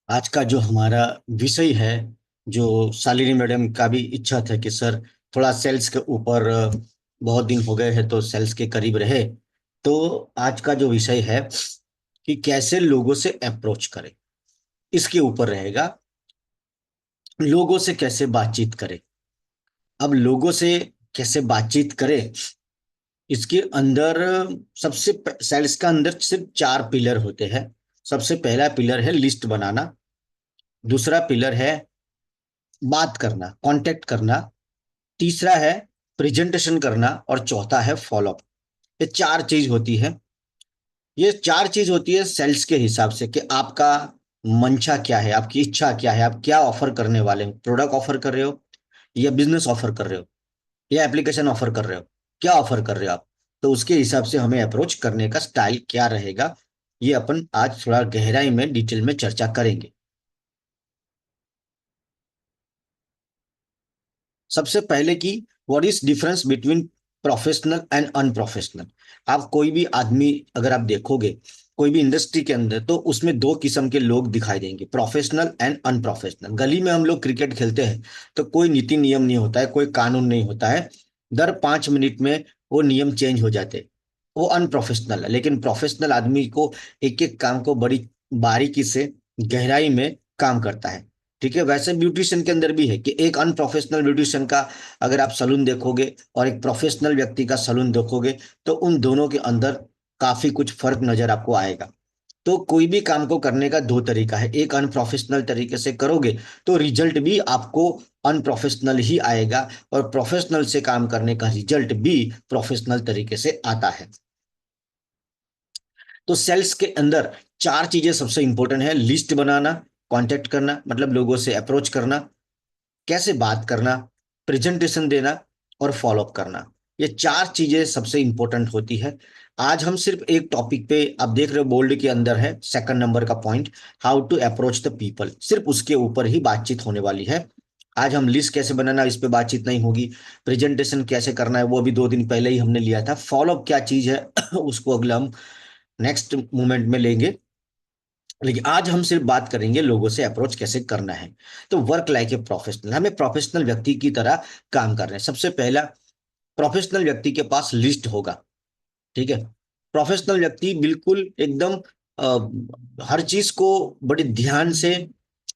आज का जो हमारा विषय है, जो शालिनी मैडम का भी इच्छा था कि सर थोड़ा सेल्स के ऊपर बहुत दिन हो गए हैं तो सेल्स के करीब रहे। तो आज का जो विषय है कि कैसे लोगों से अप्रोच करें, इसके ऊपर रहेगा। लोगों से कैसे बातचीत करें। अब लोगों से कैसे बातचीत करें, इसके अंदर सेल्स का अंदर सिर्फ 4 पिलर होते हैं। सबसे पहला पिलर है लिस्ट बनाना। दूसरा पिलर है बात करना, कांटेक्ट करना। तीसरा है प्रेजेंटेशन करना और चौथा है फॉलोअप। ये चार चीज होती है। ये चार चीज होती है सेल्स के हिसाब से कि आपका मंशा क्या है, आपकी इच्छा क्या है, आप क्या ऑफर करने वाले हो। प्रोडक्ट ऑफर कर रहे हो या बिजनेस ऑफर कर रहे हो या एप्लीकेशन ऑफर कर रहे हो, क्या ऑफर कर रहे हो आप। तो उसके हिसाब से हमें अप्रोच करने का स्टाइल क्या रहेगा, ये अपन आज थोड़ा गहराई में डिटेल में चर्चा करेंगे। सबसे पहले की what is difference between professional and unprofessional. आप कोई भी आदमी अगर आप देखोगे कोई भी इंडस्ट्री के अंदर, तो उसमें दो किस्म के लोग दिखाई देंगे, प्रोफेशनल एंड अनप्रोफेशनल। गली में हम लोग क्रिकेट खेलते हैं तो कोई नीति नियम नहीं होता है, कोई कानून नहीं होता है। दर 5 मिनट में वो नियम चेंज हो जाते हैं। वो अनप्रोफेशनल है। लेकिन प्रोफेशनल आदमी को एक एक काम को बड़ी बारीकी से गहराई में काम करता है। ठीक है, वैसे ब्यूटिशियन के अंदर भी है कि एक अनप्रोफेशनल ब्यूटिशियन का अगर आप सलून देखोगे और एक प्रोफेशनल व्यक्ति का सलून देखोगे, तो उन दोनों के अंदर काफी कुछ फर्क नजर आपको आएगा। तो कोई भी काम को करने का दो तरीका है। एक अनप्रोफेशनल तरीके से करोगे तो रिजल्ट भी आपको अनप्रोफेशनल ही आएगा, और प्रोफेशनल से काम करने का रिजल्ट भी प्रोफेशनल तरीके से आता है। तो सेल्स के अंदर चार चीजें सबसे इंपॉर्टेंट है। लिस्ट बनाना, कांटेक्ट करना मतलब लोगों से अप्रोच करना, कैसे बात करना, प्रेजेंटेशन देना और फॉलोअप करना। ये चार चीजें सबसे इंपॉर्टेंट होती है। आज हम सिर्फ एक टॉपिक पे, आप देख रहे हो बोल्ड के अंदर है सेकंड नंबर का point, how to approach the people, सिर्फ उसके ऊपर ही बातचीत होने वाली है। आज हम लिस्ट कैसे बनाना इस पे बातचीत नहीं होगी। प्रेजेंटेशन कैसे करना है वो अभी 2 दिन पहले ही हमने लिया था। फॉलोअप क्या चीज है उसको अगला हम नेक्स्ट मोमेंट में लेंगे। लेकिन आज हम सिर्फ बात करेंगे लोगों से अप्रोच कैसे करना है। तो वर्क लाइक ए प्रोफेशनल, हमें प्रोफेशनल व्यक्ति की तरह काम करना है। सबसे पहला, प्रोफेशनल व्यक्ति के पास लिस्ट होगा। ठीक है, प्रोफेशनल व्यक्ति बिल्कुल एकदम हर चीज को बड़े ध्यान से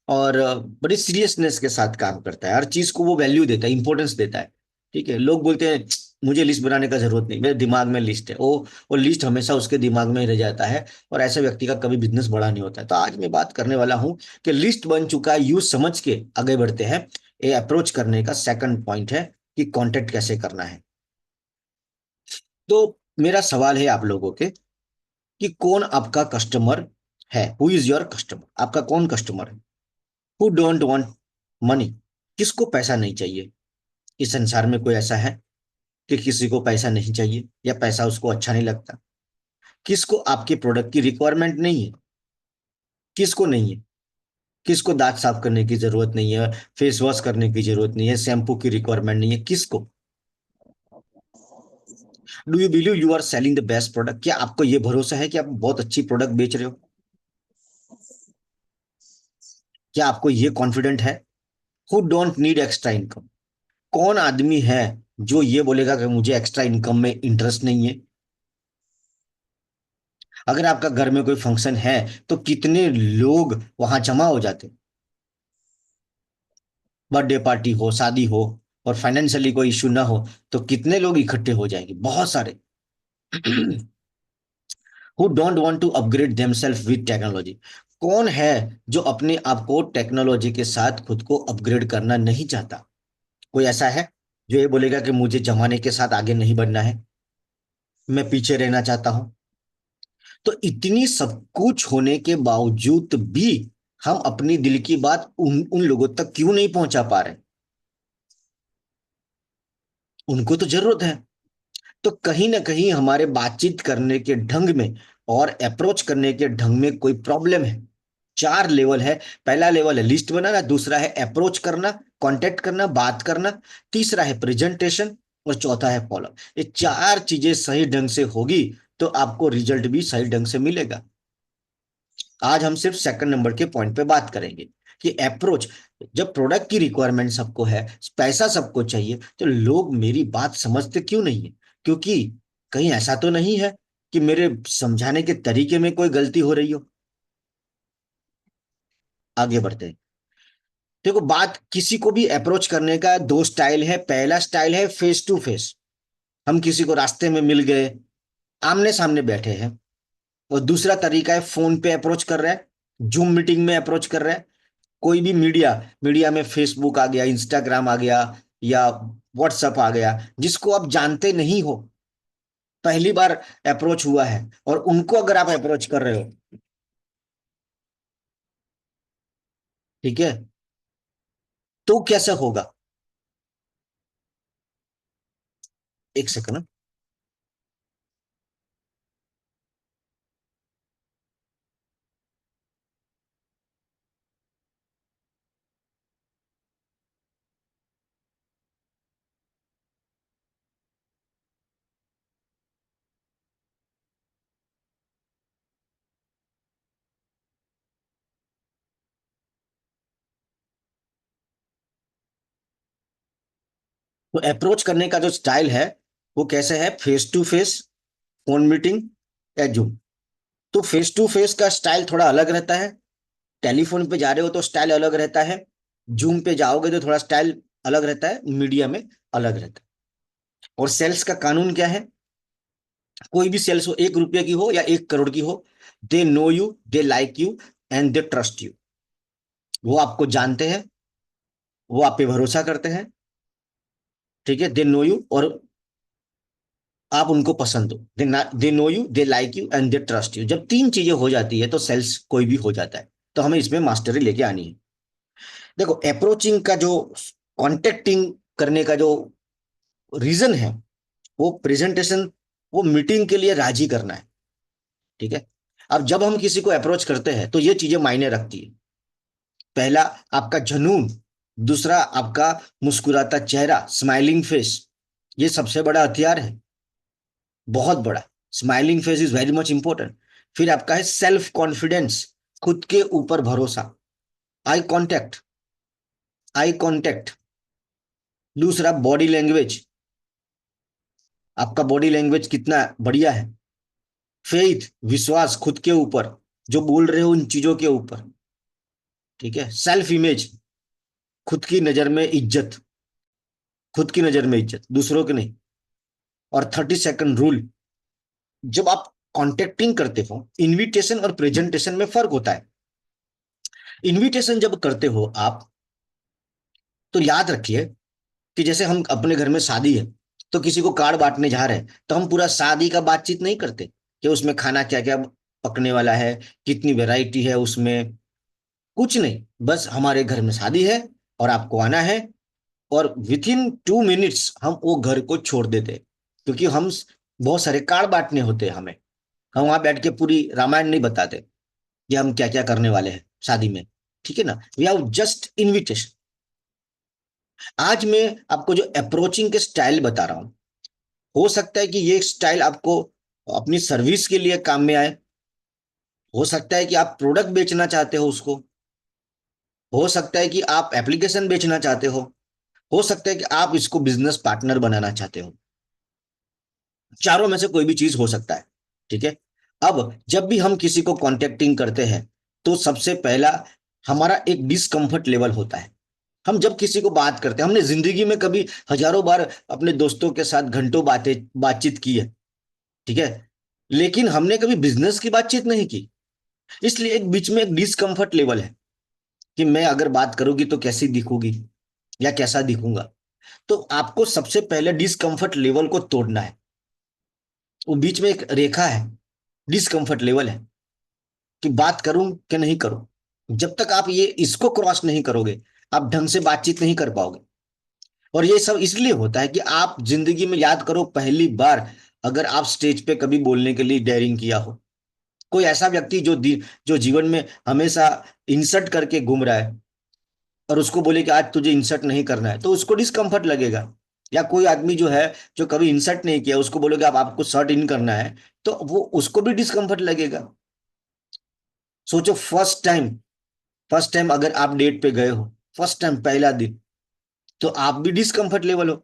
और बड़ी सीरियसनेस के साथ काम करता है। हर चीज को वो वैल्यू देता है, इंपॉर्टेंस देता है। ठीक है, लोग बोलते हैं मुझे लिस्ट बनाने का जरूरत नहीं, मेरे दिमाग में लिस्ट है। वो लिस्ट हमेशा उसके दिमाग में ही रह जाता है, और ऐसे व्यक्ति का कभी बिजनेस बड़ा नहीं होता है। तो आज मैं बात करने वाला हूं कि लिस्ट बन चुका है, यूज समझ के आगे बढ़ते हैं। ये अप्रोच करने का सेकंड पॉइंट है कि कांटेक्ट कैसे करना है। तो मेरा सवाल है आप लोगों के कि कौन आपका कस्टमर है। हु इज योर कस्टमर, आपका कौन कस्टमर है। हु डोंट वांट मनी, किसको पैसा नहीं चाहिए। इस संसार में कोई ऐसा है कि किसी को पैसा नहीं चाहिए या पैसा उसको अच्छा नहीं लगता। किसको आपके प्रोडक्ट की रिक्वायरमेंट नहीं है, किसको नहीं है। किसको दांत साफ करने की जरूरत नहीं है, फेस वॉश करने की जरूरत नहीं है, शैम्पू की रिक्वायरमेंट नहीं है, किसको। Do you believe you are selling the best product, क्या आपको ये भरोसा है कि आप बहुत अच्छी प्रोडक्ट बेच रहे हो। क्या आपको ये कॉन्फिडेंट है। Who don't need extra income, कौन आदमी है जो ये बोलेगा कि मुझे एक्स्ट्रा इनकम में इंटरेस्ट नहीं है। अगर आपका घर में कोई फंक्शन है तो कितने लोग वहां जमा हो जाते। बर्थडे पार्टी हो, शादी हो, और फाइनेंशियली कोई इश्यू ना हो, तो कितने लोग इकट्ठे हो जाएंगे, बहुत सारे। Who don't want to upgrade themselves with technology, कौन है जो अपने आप को टेक्नोलॉजी के साथ खुद को अपग्रेड करना नहीं चाहता। कोई ऐसा है जो ये बोलेगा कि मुझे जमाने के साथ आगे नहीं बढ़ना है, मैं पीछे रहना चाहता हूं। तो इतनी सब कुछ होने के बावजूद भी हम अपनी दिल की बात उन उन लोगों तक क्यों नहीं पहुंचा पा रहे। उनको तो जरूरत है। तो कहीं ना कहीं हमारे बातचीत करने के ढंग में और अप्रोच करने के ढंग में कोई प्रॉब्लम है। चार लेवल है। पहला लेवल है लिस्ट बनाना, दूसरा है अप्रोच करना, कांटेक्ट करना, बात करना, तीसरा है प्रेजेंटेशन, और चौथा है फॉलो। ये चार चीजें सही ढंग से होगी तो आपको रिजल्ट भी सही ढंग से मिलेगा। आज हम सिर्फ सेकंड नंबर के पॉइंट पे बात करेंगे कि अप्रोच। जब प्रोडक्ट की रिक्वायरमेंट सबको है, पैसा सबको चाहिए, तो लोग मेरी बात समझते क्यों नहीं है? क्योंकि कहीं ऐसा तो नहीं है कि मेरे समझाने के तरीके में कोई गलती हो रही हो। आगे बढ़ते हैं। देखो, बात किसी को भी अप्रोच करने का दो स्टाइल है। पहला स्टाइल है फेस टू फेस। हम किसी को रास्ते में मिल गए, आमने सामने बैठे हैं। और दूसरा तरीका है फोन पे अप्रोच कर रहा है, जूम मीटिंग में अप्रोच कर रहा है। कोई भी मीडिया, मीडिया में फेसबुक आ गया, इंस्टाग्राम आ गया, या व्हाट्सएप आ गया, जिसको आप जानते नहीं हो, पहली बार अप्रोच हुआ है, और उनको अगर आप अप्रोच कर रहे हो, ठीक है, तो कैसे होगा? एक सेकंड। तो अप्रोच करने का जो स्टाइल है, वो कैसे है? Face to face, phone meeting, या जूम। तो फेस टू फेस का स्टाइल थोड़ा अलग रहता है। टेलीफोन पे जा रहे हो तो स्टाइल अलग रहता है। जूम पे जाओगे तो थोड़ा स्टाइल अलग रहता है। मीडिया में अलग रहता है। और सेल्स का कानून क्या है? कोई भी सेल्स हो, 1 रुपये की हो या 1 करोड़ की हो, they know you, they like you, and they trust you. वो आपको जानते हैं, वो आप पे भरोसा करते हैं। ठीक है, दे नो यू, और आप उनको पसंद हो। They know you, they like you, and they trust you. जब तीन चीजें हो जाती है तो सेल्स कोई भी हो जाता है। तो हमें इसमें मास्टरी लेके आनी है। देखो, अप्रोचिंग का जो, कॉन्टेक्टिंग करने का जो रीजन है, वो प्रेजेंटेशन, वो मीटिंग के लिए राजी करना है। ठीक है। अब जब हम किसी को अप्रोच करते हैं तो ये चीजें मायने रखती है। पहला, आपका जुनून। दूसरा, आपका मुस्कुराता चेहरा, स्माइलिंग फेस। ये सबसे बड़ा हथियार है, बहुत बड़ा। Smiling face is very much important. फिर आपका है सेल्फ कॉन्फिडेंस, खुद के ऊपर भरोसा। Eye contact, eye contact. दूसरा, बॉडी लैंग्वेज। आपका बॉडी लैंग्वेज कितना बढ़िया है। फेथ, विश्वास खुद के ऊपर, जो बोल रहे हो उन चीजों के ऊपर। ठीक है। सेल्फ इमेज, खुद की नजर में इज्जत, खुद की नजर में इज्जत, दूसरों की नहीं। और 30 सेकंड रूल। जब आप कॉन्टेक्टिंग करते हो, इनविटेशन और प्रेजेंटेशन में फर्क होता है। इनविटेशन जब करते हो आप, तो याद रखिए कि जैसे हम अपने घर में शादी है, तो किसी को कार्ड बांटने जा रहे हैं, तो हम पूरा शादी का बातचीत नहीं करते कि उसमें खाना क्या क्या पकने वाला है, कितनी वैरायटी है उसमें। कुछ नहीं, बस हमारे घर में शादी है और आपको आना है। और विथ इन 2 मिनट्स हम वो घर को छोड़ देते हैं, क्योंकि हम बहुत सारे कार्ड बांटने होते हैं हमें। हम वहां बैठ के पूरी रामायण नहीं बताते कि हम क्या क्या करने वाले हैं शादी में। ठीक है ना? We have just invitation. आज मैं आपको जो अप्रोचिंग के स्टाइल बता रहा हूं, हो सकता है कि ये स्टाइल आपको अपनी सर्विस के लिए काम में आए। हो सकता है कि आप प्रोडक्ट बेचना चाहते हो उसको। हो सकता है कि आप एप्लीकेशन बेचना चाहते हो सकता है कि आप इसको बिजनेस पार्टनर बनाना चाहते हो। चारों में से कोई भी चीज हो सकता है। ठीक है। अब जब भी हम किसी को कॉन्टेक्टिंग करते हैं, तो सबसे पहला हमारा एक डिस्कम्फर्ट लेवल होता है। हम जब किसी को बात करते हैं, हमने जिंदगी में कभी हजारों बार अपने दोस्तों के साथ घंटों बातचीत की है। ठीक है। लेकिन हमने कभी बिजनेस की बातचीत नहीं की। इसलिए एक बीच में एक डिस्कम्फर्ट लेवल है कि मैं अगर बात करूंगी तो कैसी दिखूंगी, या कैसा दिखूंगा। तो आपको सबसे पहले डिस्कम्फर्ट लेवल को तोड़ना है। वो बीच में एक रेखा है, डिस्कम्फर्ट लेवल है, कि बात करूं कि नहीं करूं। जब तक आप ये इसको क्रॉस नहीं करोगे, आप ढंग से बातचीत नहीं कर पाओगे। और ये सब इसलिए होता है कि आप जिंदगी में, याद करो, पहली बार अगर आप स्टेज पे कभी बोलने के लिए डेयरिंग किया हो, कोई ऐसा व्यक्ति जो जीवन में हमेशा इंसल्ट करके घूम रहा है, और उसको बोले कि आज तुझे इंसल्ट नहीं करना है, तो उसको डिस्कम्फर्ट लगेगा। या कोई आदमी जो है, जो कभी इंसल्ट नहीं किया, उसको बोलोगे आप आपको शर्ट इन करना है, तो वो उसको भी डिस्कम्फर्ट लगेगा। सोचो फर्स्ट टाइम अगर आप डेट पे गए हो, फर्स्ट टाइम पहला दिन, तो आप भी डिस्कम्फर्ट लेवल हो।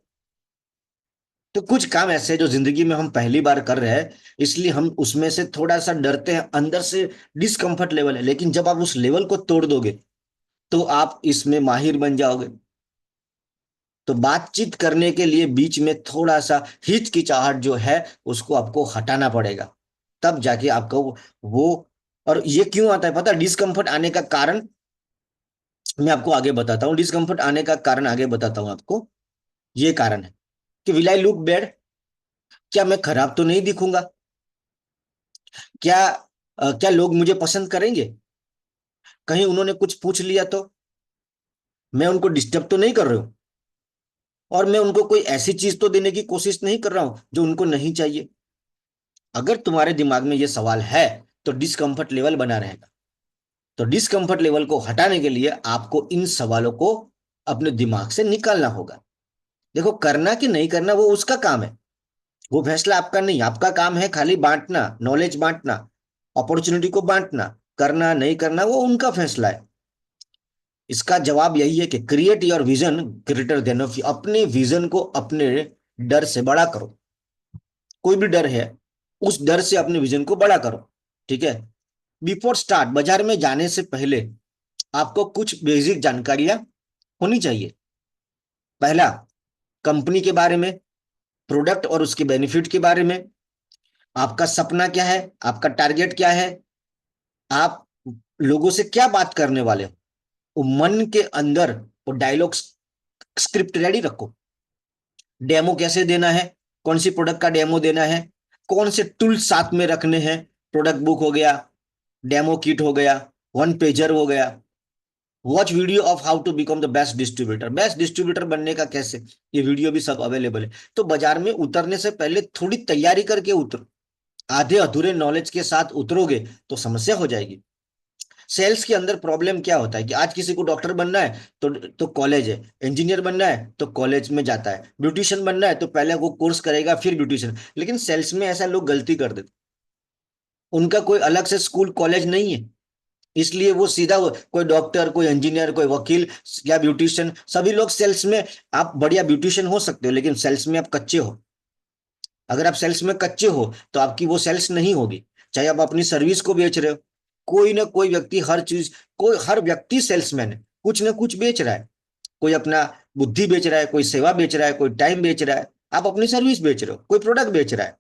तो कुछ काम ऐसे हैं जो जिंदगी में हम पहली बार कर रहे हैं, इसलिए हम उसमें से थोड़ा सा डरते हैं, अंदर से डिस्कम्फर्ट लेवल है। लेकिन जब आप उस लेवल को तोड़ दोगे तो आप इसमें माहिर बन जाओगे। तो बातचीत करने के लिए बीच में थोड़ा सा हिचकिचाहट जो है उसको आपको हटाना पड़ेगा, तब जाके आपको वो। और ये क्यों आता है पता है? डिस्कम्फर्ट आने का कारण मैं आपको आगे बताता हूँ। डिस्कम्फर्ट आने का कारण आगे बताता हूँ आपको। ये कारण है कि विल आई लुक बैड, क्या मैं खराब तो नहीं दिखूंगा? क्या क्या लोग मुझे पसंद करेंगे? कहीं उन्होंने कुछ पूछ लिया तो मैं उनको डिस्टर्ब तो नहीं कर रहा हूँ, और मैं उनको कोई ऐसी चीज तो देने की कोशिश नहीं कर रहा हूं जो उनको नहीं चाहिए। अगर तुम्हारे दिमाग में ये सवाल है तो डिस्कम्फर्ट लेवल बना रहेगा। तो डिस्कम्फर्ट लेवल को हटाने के लिए आपको इन सवालों को अपने दिमाग से निकालना होगा। देखो, करना कि नहीं करना वो उसका काम है, वो फैसला आपका नहीं। आपका काम है खाली बांटना, नॉलेज बांटना, अपॉर्चुनिटी को बांटना। करना नहीं करना वो उनका फैसला है। इसका जवाब यही है कि create your vision greater than of you. अपने विजन को अपने डर से बड़ा करो। कोई भी डर है, उस डर से अपने विजन को बड़ा करो। ठीक है? बिफोर स्टार्ट, बाजार में जाने से पहले आपको कुछ बेसिक जानकारियां होनी चाहिए। पहला, कंपनी के बारे में, प्रोडक्ट और उसके बेनिफिट के बारे में, आपका सपना क्या है, आपका टारगेट क्या है, आप लोगों से क्या बात करने वाले हो। वो मन के अंदर वो डायलॉग स्क्रिप्ट रेडी रखो। डेमो कैसे देना है, कौन सी प्रोडक्ट का डेमो देना है, कौन से टूल साथ में रखने हैं। प्रोडक्ट बुक हो गया, डेमो किट हो गया, वन पेजर हो गया। Watch video of how to become the best distributor. Best distributor बनने का कैसे, ये वीडियो भी सब अवेलेबल है। तो बाजार में उतरने से पहले थोड़ी तैयारी करके उतरो। आधे अधूरे नॉलेज के साथ उतरोगे तो समस्या हो जाएगी। सेल्स के अंदर प्रॉब्लम क्या होता है कि आज किसी को डॉक्टर बनना है तो कॉलेज है, इंजीनियर बनना है तो कॉलेज में जाता है, ब्यूटिशियन बनना है तो पहले वो कोर्स करेगा फिर ब्यूटिशियन। लेकिन सेल्स में ऐसा लोग गलती कर देते, उनका कोई अलग से स्कूल कॉलेज नहीं है, इसलिए वो सीधा कोई डॉक्टर, कोई इंजीनियर, कोई वकील या ब्यूटिशियन, सभी लोग सेल्स में। आप बढ़िया ब्यूटिशियन हो सकते हो लेकिन सेल्स में आप कच्चे हो। अगर आप सेल्स में कच्चे हो तो आपकी वो सेल्स नहीं होगी। चाहे आप अपनी सर्विस को बेच रहे हो, कोई ना कोई व्यक्ति हर चीज, कोई हर व्यक्ति सेल्समैन है, कुछ ना कुछ बेच रहा है। कोई अपना बुद्धि बेच रहा है, कोई सेवा बेच रहा है, कोई टाइम बेच रहा है, आप अपनी सर्विस बेच रहे हो, कोई प्रोडक्ट बेच रहा है।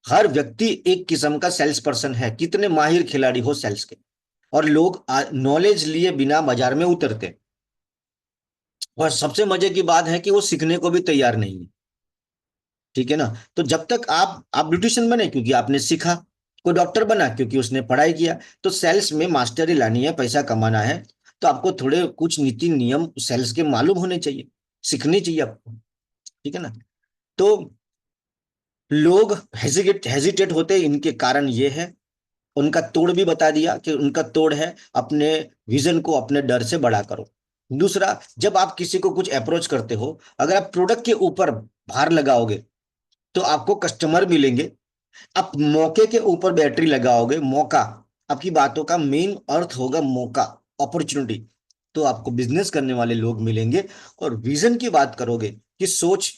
हर व्यक्ति एक किस्म का सेल्स पर्सन है, कितने माहिर खिलाड़ी हो सेल्स के। और लोग नॉलेज लिए बिना बाजार में उतरते हैं। और सबसे मजे की बात है कि वो सीखने को भी तैयार नहीं है। ठीक है ना? तो जब तक आप ब्यूटिशियन बने क्योंकि आपने सीखा, कोई डॉक्टर बना क्योंकि उसने पढ़ाई किया। तो सेल्स में मास्टरी लानी है, पैसा कमाना है, तो आपको थोड़े कुछ नीति नियम सेल्स के मालूम होने चाहिए, सीखने चाहिए आपको। ठीक है ना? तो लोग हेजिटेट होते हैं, इनके कारण ये है। उनका तोड़ भी बता दिया कि उनका तोड़ है अपने विजन को अपने डर से बड़ा करो। दूसरा, जब आप किसी को कुछ अप्रोच करते हो, अगर आप प्रोडक्ट के ऊपर भार लगाओगे तो आपको कस्टमर मिलेंगे। आप मौके के ऊपर बैटरी लगाओगे, मौका, आपकी बातों का मेन अर्थ होगा मौका, अपॉर्चुनिटी, तो आपको बिजनेस करने वाले लोग मिलेंगे। और विजन की बात करोगे कि सोच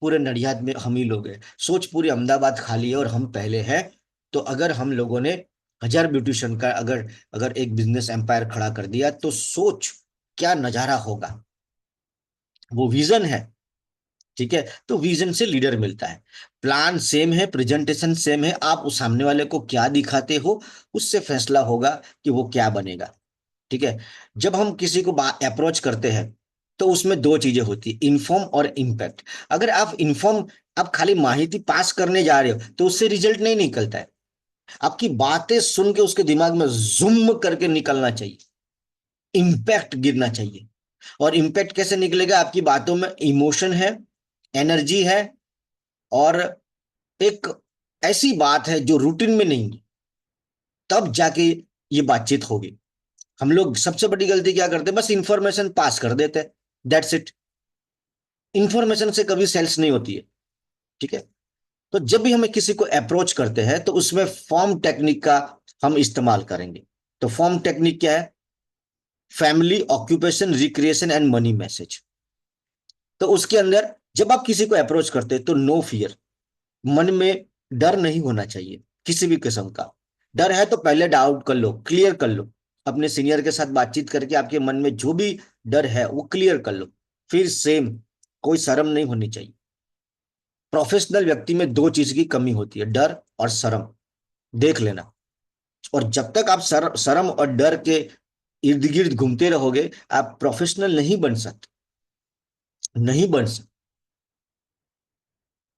पूरे नडियाद में हम ही लोग हैं, सोच पूरे अहमदाबाद खाली है और हम पहले हैं। तो अगर हम लोगों ने 1000 ब्यूटिशियन का अगर अगर एक बिजनेस एम्पायर खड़ा कर दिया तो सोच क्या नजारा होगा। वो विजन है। ठीक है? तो विजन से लीडर मिलता है। प्लान सेम है, प्रेजेंटेशन सेम है, आप उस सामने वाले को क्या दिखाते हो उससे फैसला होगा कि वो क्या बनेगा। ठीक है? जब हम किसी को अप्रोच करते हैं तो उसमें दो चीजें होती है, इन्फॉर्म और इम्पैक्ट। अगर आप इन्फॉर्म, आप खाली माहिती पास करने जा रहे हो तो उससे रिजल्ट नहीं निकलता है। आपकी बातें सुन के उसके दिमाग में जूम करके निकलना चाहिए, इम्पैक्ट गिरना चाहिए। और इम्पैक्ट कैसे निकलेगा? आपकी बातों में इमोशन है, एनर्जी है, और एक ऐसी बात है जो रूटीन में नहीं है, तब जाके ये बातचीत होगी। हम लोग सबसे बड़ी गलती क्या करते हैं? बस इंफॉर्मेशन पास कर देते हैं, दैट्स इट। इंफॉर्मेशन से कभी सेल्स नहीं होती है। ठीक है? तो जब भी हमें किसी को अप्रोच करते हैं तो उसमें फॉर्म टेक्निक का हम इस्तेमाल करेंगे। तो फॉर्म टेक्निक क्या है? Family, occupation, recreation and money message. तो उसके अंदर जब आप किसी को अप्रोच करते हैं तो नो फियर, मन में डर नहीं होना चाहिए किसी भी किस्म का। डर है तो पहले डाउट कर लो, क्लियर कर लो, अपने सीनियर के साथ बातचीत करके आपके मन में जो भी डर है वो क्लियर कर लो। फिर सेम, कोई शर्म नहीं होनी चाहिए। प्रोफेशनल व्यक्ति में दो चीज की कमी होती है, डर और शर्म, देख लेना। और जब तक आप शर्म और डर के इर्द गिर्द घूमते रहोगे, आप प्रोफेशनल नहीं बन सकते, नहीं बन सकते।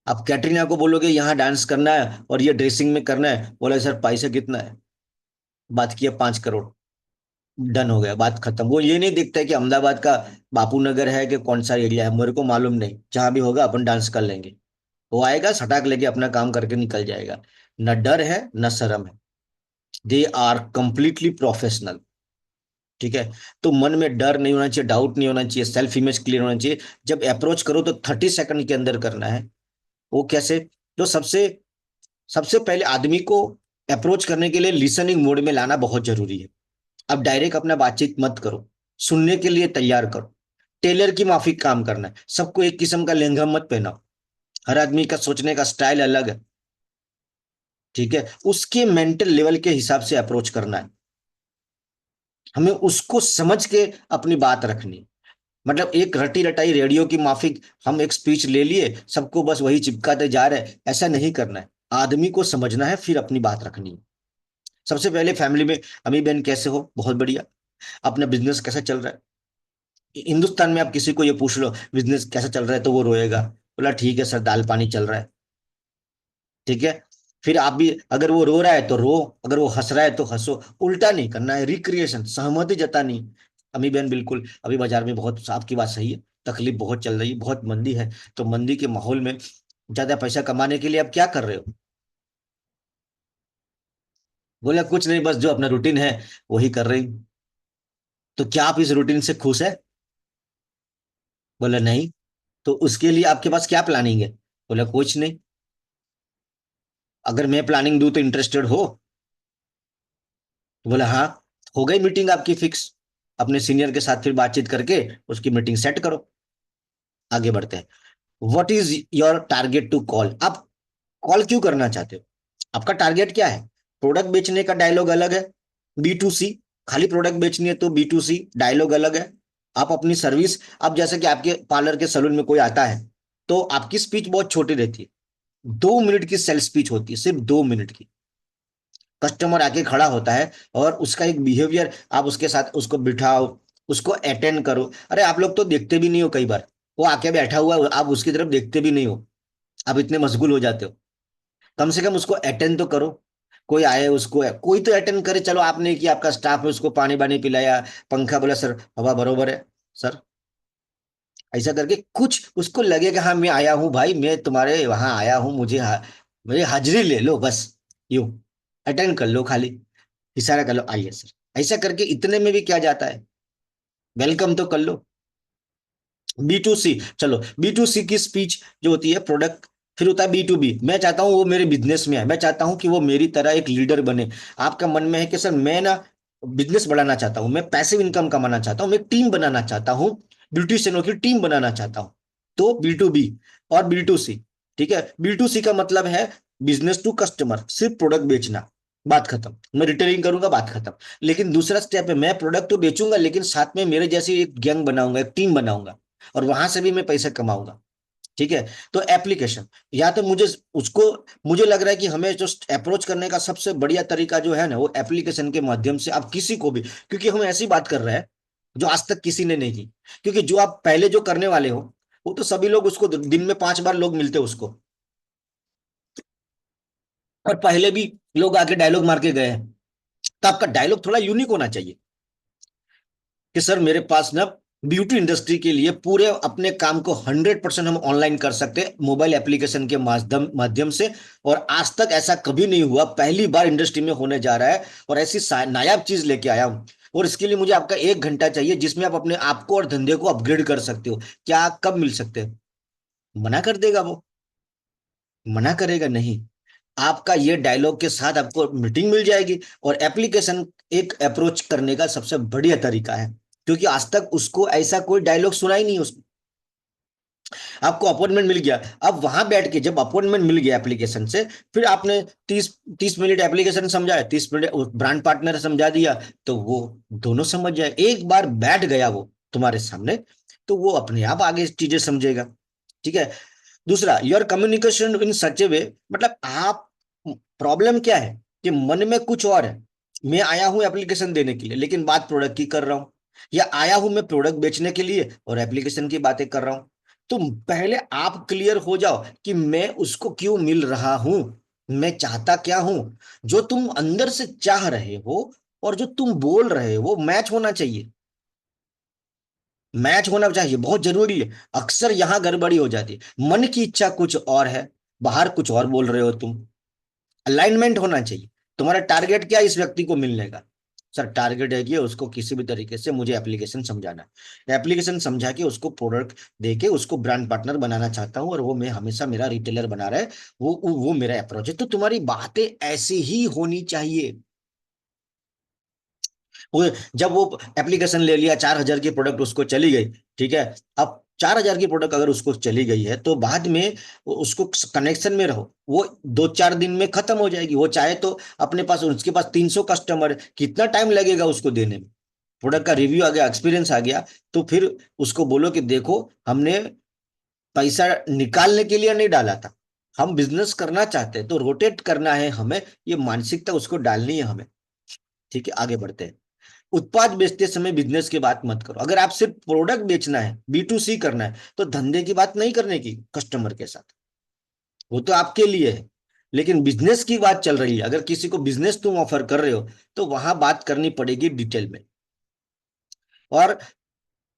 आप कैटरीना को बोलोगे यहाँ डांस करना है और ये ड्रेसिंग में करना है, बोले सर पैसा कितना है, बात किया 5 करोड़, डन हो गया, बात खत्म। वो ये नहीं देखता है कि अहमदाबाद का बापू नगर है कि कौन सा एरिया है, मेरे को मालूम नहीं, जहां भी होगा अपन डांस कर लेंगे। वो आएगा सटाक लेके अपना काम करके निकल जाएगा। न डर है न शर्म है, दे आर कंप्लीटली प्रोफेशनल। ठीक है। तो मन में डर नहीं होना चाहिए, डाउट नहीं होना चाहिए, सेल्फ इमेज क्लियर होना चाहिए। जब अप्रोच करो तो 30 सेकंड के अंदर करना है। वो कैसे? तो सबसे सबसे पहले आदमी को अप्रोच करने के लिए लिसनिंग मोड में लाना बहुत जरूरी है। अब डायरेक्ट अपना बातचीत मत करो, सुनने के लिए तैयार करो। टेलर की माफिक काम करना है, सबको एक किस्म का लहंगा मत पहनाओ। हर आदमी का सोचने का स्टाइल अलग है। ठीक है, उसके मेंटल लेवल के हिसाब से अप्रोच करना है। हमें उसको समझ के अपनी बात रखनी है। मतलब एक रटी रटाई रेडियो की माफिक हम एक स्पीच ले लिए, सबको बस वही चिपकाते जा रहे हैं, ऐसा नहीं करना है। आदमी को समझना है, फिर अपनी बात रखनी है। सबसे पहले फैमिली में, अम्मी बहन कैसे हो, बहुत बढ़िया, अपना बिजनेस कैसा चल रहा है। हिंदुस्तान में आप किसी को ये पूछ लो बिजनेस कैसा चल रहा है तो वो रोएगा, बोला ठीक है सर, दाल पानी चल रहा है। ठीक है। फिर आप भी, अगर वो रो रहा है तो रो, अगर वो हंस रहा है तो हंसो। उल्टा नहीं करना है, रिक्रिएशन, सहमति जतानी। अम्मी बहन बिल्कुल, अभी बाजार में बहुत, आपकी बात सही है, तकलीफ बहुत चल रही है, बहुत मंदी है। तो मंदी के माहौल में ज्यादा पैसा कमाने के लिए आप क्या कर रहे हो? बोला कुछ नहीं, बस जो अपना रूटीन है वही कर रही हूँ। तो क्या आप इस रूटीन से खुश है? बोला नहीं। तो उसके लिए आपके पास क्या प्लानिंग है? बोला कुछ नहीं। अगर मैं प्लानिंग दूं तो इंटरेस्टेड हो? तो बोला हाँ। हो गई मीटिंग आपकी फिक्स, अपने सीनियर के साथ फिर बातचीत करके उसकी मीटिंग सेट करो। आगे बढ़ते हैं। What is your target to call? आप कॉल क्यों करना चाहते हो? आपका टारगेट क्या है? प्रोडक्ट बेचने का डायलॉग अलग है, बी टू सी, खाली प्रोडक्ट बेचनी है तो बी टू सी डायलॉग अलग है। आप अपनी सर्विस, अब जैसे कि आपके पार्लर के सलून में कोई आता है तो आपकी स्पीच बहुत छोटी रहती है, 2 मिनट की सेल्फ स्पीच होती है, सिर्फ 2 मिनट की। कस्टमर आके खड़ा होता है और उसका एक बिहेवियर, आप उसके साथ उसको बिठाओ, उसको अटेंड करो। अरे आप लोग तो देखते भी नहीं हो, कई बार वो आके बैठा हुआ है, आप उसकी तरफ देखते भी नहीं हो, आप इतने मशगूल हो जाते हो। कम से कम उसको अटेंड तो करो। कोई आए उसको, कोई तो अटेंड करे। चलो आपने कि आपका स्टाफ है, उसको पानी वानी पिलाया, पंखा, बोला सर हवा बरोबर है सर, ऐसा करके कुछ उसको लगेगा हाँ मैं आया हूँ भाई, मैं तुम्हारे वहां आया हूँ, मुझे हाजिरी ले लो बस, यूं अटेंड कर लो, खाली इशारा कर लो आइए सर। ऐसा करके इतने में भी क्या जाता है, वेलकम तो कर लो। बी टू सी, चलो बी टू सी की स्पीच जो होती है प्रोडक्ट, फिर होता है बी टू बी, मैं चाहता हूं वो मेरे बिजनेस में है, मैं चाहता हूं कि वो मेरी तरह एक लीडर बने। आपका मन में है कि सर मैं ना बिजनेस बढ़ाना चाहता हूं, मैं पैसिव इनकम कमाना चाहता हूं, मैं एक टीम बनाना चाहता हूं, ब्यूटिशियनों की टीम बनाना चाहता हूं। तो बी टू बी और बी टू सी। ठीक है, बी टू सी का मतलब है बिजनेस टू कस्टमर, सिर्फ प्रोडक्ट बेचना, बात खत्म, मैं रिटेलिंग करूंगा, बात खत्म। लेकिन दूसरा स्टेप है, मैं प्रोडक्ट तो बेचूंगा लेकिन साथ में मेरे जैसी एक गैंग बनाऊंगा, एक टीम बनाऊंगा, और वहां से भी मैं पैसा कमाऊंगा। ठीक है। तो एप्लीकेशन, या तो मुझे लग रहा है कि हमें जो अप्रोच करने का सबसे बढ़िया तरीका जो है ना, वो एप्लीकेशन के माध्यम से आप किसी को भी, क्योंकि हम ऐसी बात कर रहे हैं जो आज तक किसी ने नहीं की। क्योंकि जो आप पहले जो करने वाले हो, वो तो सभी लोग उसको दिन में 5 बार लोग मिलते हैं उसको, और पहले भी लोग आके डायलॉग मार के गए हैं। तो आपका डायलॉग थोड़ा यूनिक होना चाहिए कि सर मेरे पास ना ब्यूटी इंडस्ट्री के लिए पूरे अपने काम को 100% हम ऑनलाइन कर सकते हैं मोबाइल एप्लीकेशन के माध्यम से। और आज तक ऐसा कभी नहीं हुआ, पहली बार इंडस्ट्री में होने जा रहा है, और ऐसी नायाब चीज लेके आया हूं। और इसके लिए मुझे आपका 1 घंटा चाहिए जिसमें आप अपने आप को और धंधे को अपग्रेड कर सकते हो। क्या, कब मिल सकते हैं? मना कर देगा वो? मना करेगा नहीं। आपका ये डायलॉग के साथ आपको मीटिंग मिल जाएगी। और एप्लीकेशन एक अप्रोच करने का सबसे बढ़िया तरीका है, क्योंकि आज तक उसको ऐसा कोई डायलॉग सुना ही नहीं उसने। आपको अपॉइंटमेंट मिल गया, अब वहां बैठ के जब अपॉइंटमेंट मिल गया एप्लीकेशन से, फिर आपने 30 30 मिनट एप्लीकेशन समझाया, 30 मिनट ब्रांड पार्टनर समझा दिया, तो वो दोनों समझ जाए। एक बार बैठ गया वो तुम्हारे सामने, तो वो अपने आप आगे चीजें समझेगा। ठीक है। दूसरा, योर कम्युनिकेशन इन सच ए वे, मतलब आप, प्रॉब्लम क्या है कि मन में कुछ और है। मैं आया हूं एप्लीकेशन देने के लिए, लेकिन बात प्रोडक्ट की कर रहा हूं, या आया हूं मैं प्रोडक्ट बेचने के लिए और एप्लीकेशन की बातें कर रहा हूं। तो पहले आप क्लियर हो जाओ कि मैं उसको क्यों मिल रहा हूं, मैं चाहता क्या हूं। जो तुम अंदर से चाह रहे हो और जो तुम बोल रहे हो वो मैच होना चाहिए। मैच होना चाहिए, बहुत जरूरी है। अक्सर यहां गड़बड़ी हो जाती है, मन की इच्छा कुछ और है, बाहर कुछ और बोल रहे हो तुम। अलाइनमेंट होना चाहिए। तुम्हारा टारगेट क्या है इस व्यक्ति को मिलने का? सर टारगेट है कि उसको किसी भी तरीके से मुझे एप्लीकेशन समझाना है, एप्लीकेशन समझा के उसको प्रोडक्ट दे के उसको ब्रांड पार्टनर बनाना चाहता हूँ, और वो मैं हमेशा मेरा रिटेलर बना रहा है। वो मेरा अप्रोच है। तो तुम्हारी बातें ऐसी ही होनी चाहिए। वो जब वो एप्लीकेशन ले लिया, 4,000 की प्रोडक्ट उसको चली गई, ठीक है। अब 4,000 की प्रोडक्ट अगर उसको चली गई है, तो बाद में उसको कनेक्शन में रहो, वो 2 4 दिन में खत्म हो जाएगी। वो चाहे तो अपने पास, उसके पास 300 कस्टमर है, कितना टाइम लगेगा उसको देने में? प्रोडक्ट का रिव्यू आ गया, एक्सपीरियंस आ गया, तो फिर उसको बोलो कि देखो, हमने पैसा निकालने के लिए नहीं डाला था, हम बिजनेस करना चाहते हैं, तो रोटेट करना है हमें, ये मानसिकता उसको डालनी है हमें। ठीक है, आगे बढ़ते हैं। उत्पाद बेचते समय बिजनेस की बात मत करो। अगर आप सिर्फ प्रोडक्ट बेचना है, B2C करना है, तो धंधे की बात नहीं करने की कस्टमर के साथ, वो तो आपके लिए है। लेकिन बिजनेस की बात चल रही है, अगर किसी को बिजनेस तुम ऑफर कर रहे हो, तो वहां बात करनी पड़ेगी डिटेल में। और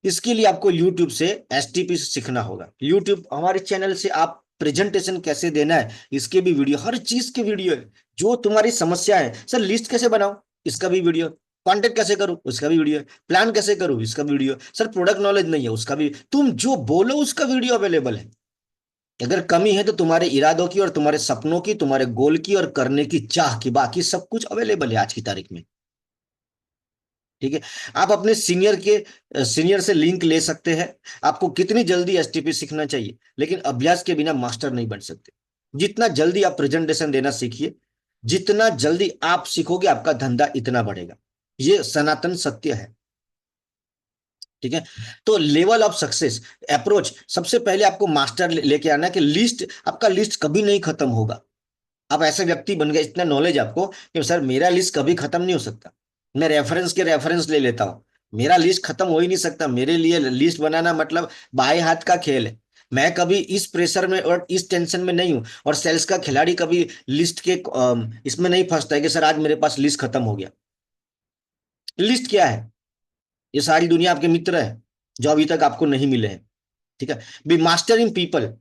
इसके लिए आपको यूट्यूब से STP सीखना होगा। यूट्यूब हमारे चैनल से आप प्रेजेंटेशन कैसे देना है, इसके भी वीडियो, हर चीज के वीडियो है। जो तुम्हारी समस्या है, सर लिस्ट कैसे बनाओ, इसका भी वीडियो। कॉन्टेक्ट कैसे करूं, उसका भी वीडियो है। प्लान कैसे करूं, इसका वीडियो। सर प्रोडक्ट नॉलेज नहीं है, उसका भी। तुम जो बोलो उसका वीडियो अवेलेबल है। अगर कमी है तो तुम्हारे इरादों की और तुम्हारे सपनों की, तुम्हारे गोल की और करने की चाह की, बाकी सब कुछ अवेलेबल है आज की तारीख में। ठीक है। आप अपने सीनियर से लिंक ले सकते हैं। आपको कितनी जल्दी STP सीखना चाहिए, लेकिन अभ्यास के बिना मास्टर नहीं बन सकते। जितना जल्दी आप प्रेजेंटेशन देना सीखिए, जितना जल्दी आप सीखोगे, आपका धंधा इतना बढ़ेगा। ये सनातन सत्य है। ठीक है। तो लेवल ऑफ सक्सेस, अप्रोच, सबसे पहले आपको मास्टर लेके आना है कि लिस्ट, आपका लिस्ट कभी नहीं खत्म होगा। आप ऐसे व्यक्ति बन गए, इतना नॉलेज आपको कि सर मेरा लिस्ट कभी खत्म नहीं हो सकता। मैं रेफरेंस ले लेता हूँ, मेरा लिस्ट खत्म हो ही नहीं सकता। मेरे लिए लिस्ट बनाना मतलब बाएं हाथ का खेल है। मैं कभी इस प्रेशर में और इस टेंशन में नहीं हूं। और सेल्स का खिलाड़ी कभी लिस्ट के इसमें नहीं फंसता है कि सर आज मेरे पास लिस्ट खत्म हो गया। लिस्ट क्या है? ये सारी दुनिया आपके मित्र है, जो अभी तक आपको नहीं मिले हैं। ठीक है। बी मास्टर इन पीपल,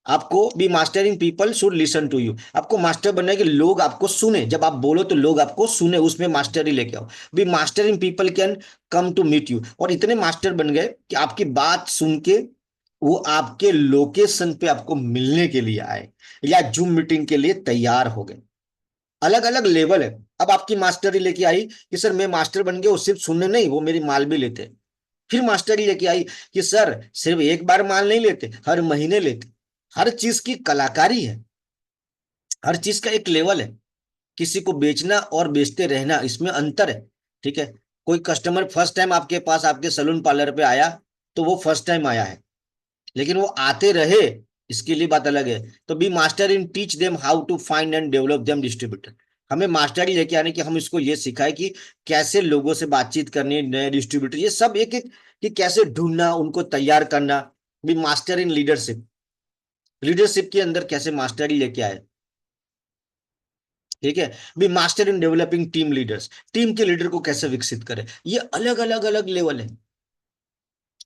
आपको be master in people should listen to you. आपको मास्टर बनना है कि लोग आपको सुने, जब आप बोलो तो लोग आपको सुने, उसमें मास्टरी लेके आओ। Be master in people can come to meet you, और इतने मास्टर बन गए कि आपकी बात सुन के वो आपके लोकेशन पे आपको मिलने के लिए आए, या जूम मीटिंग के लिए तैयार हो गए। अलग अलग लेवल है। अब आपकी मास्टरी लेके आई कि सर मैं मास्टर बन गया, वो सिर्फ सुनने नहीं, वो मेरी माल भी लेते। फिर मास्टरी लेके आई कि सर सिर्फ एक बार माल नहीं लेते, हर महीने लेते। हर चीज की कलाकारी है, हर चीज का एक लेवल है। किसी को बेचना और बेचते रहना, इसमें अंतर है। ठीक है। कोई कस्टमर फर्स्ट टाइम आपके पास, आपके सलून पार्लर पे आया, तो वो फर्स्ट टाइम आया है, लेकिन वो आते रहे, इसके लिए बात अलग है। तो be master in teach them how to find and develop them distributor. हमें मास्टरी लेके आने की, हम इसको ये सिखाए कि कैसे लोगों से बातचीत करनी, नए डिस्ट्रीब्यूटर, ये सब एक एक, कि कैसे ढूंढना, उनको तैयार करना। Be master in leadership, leadership के अंदर कैसे मास्टरी लेके आए। ठीक है। Be master in developing team leaders, team के लीडर को कैसे विकसित करें। ये अलग अलग अलग लेवल है।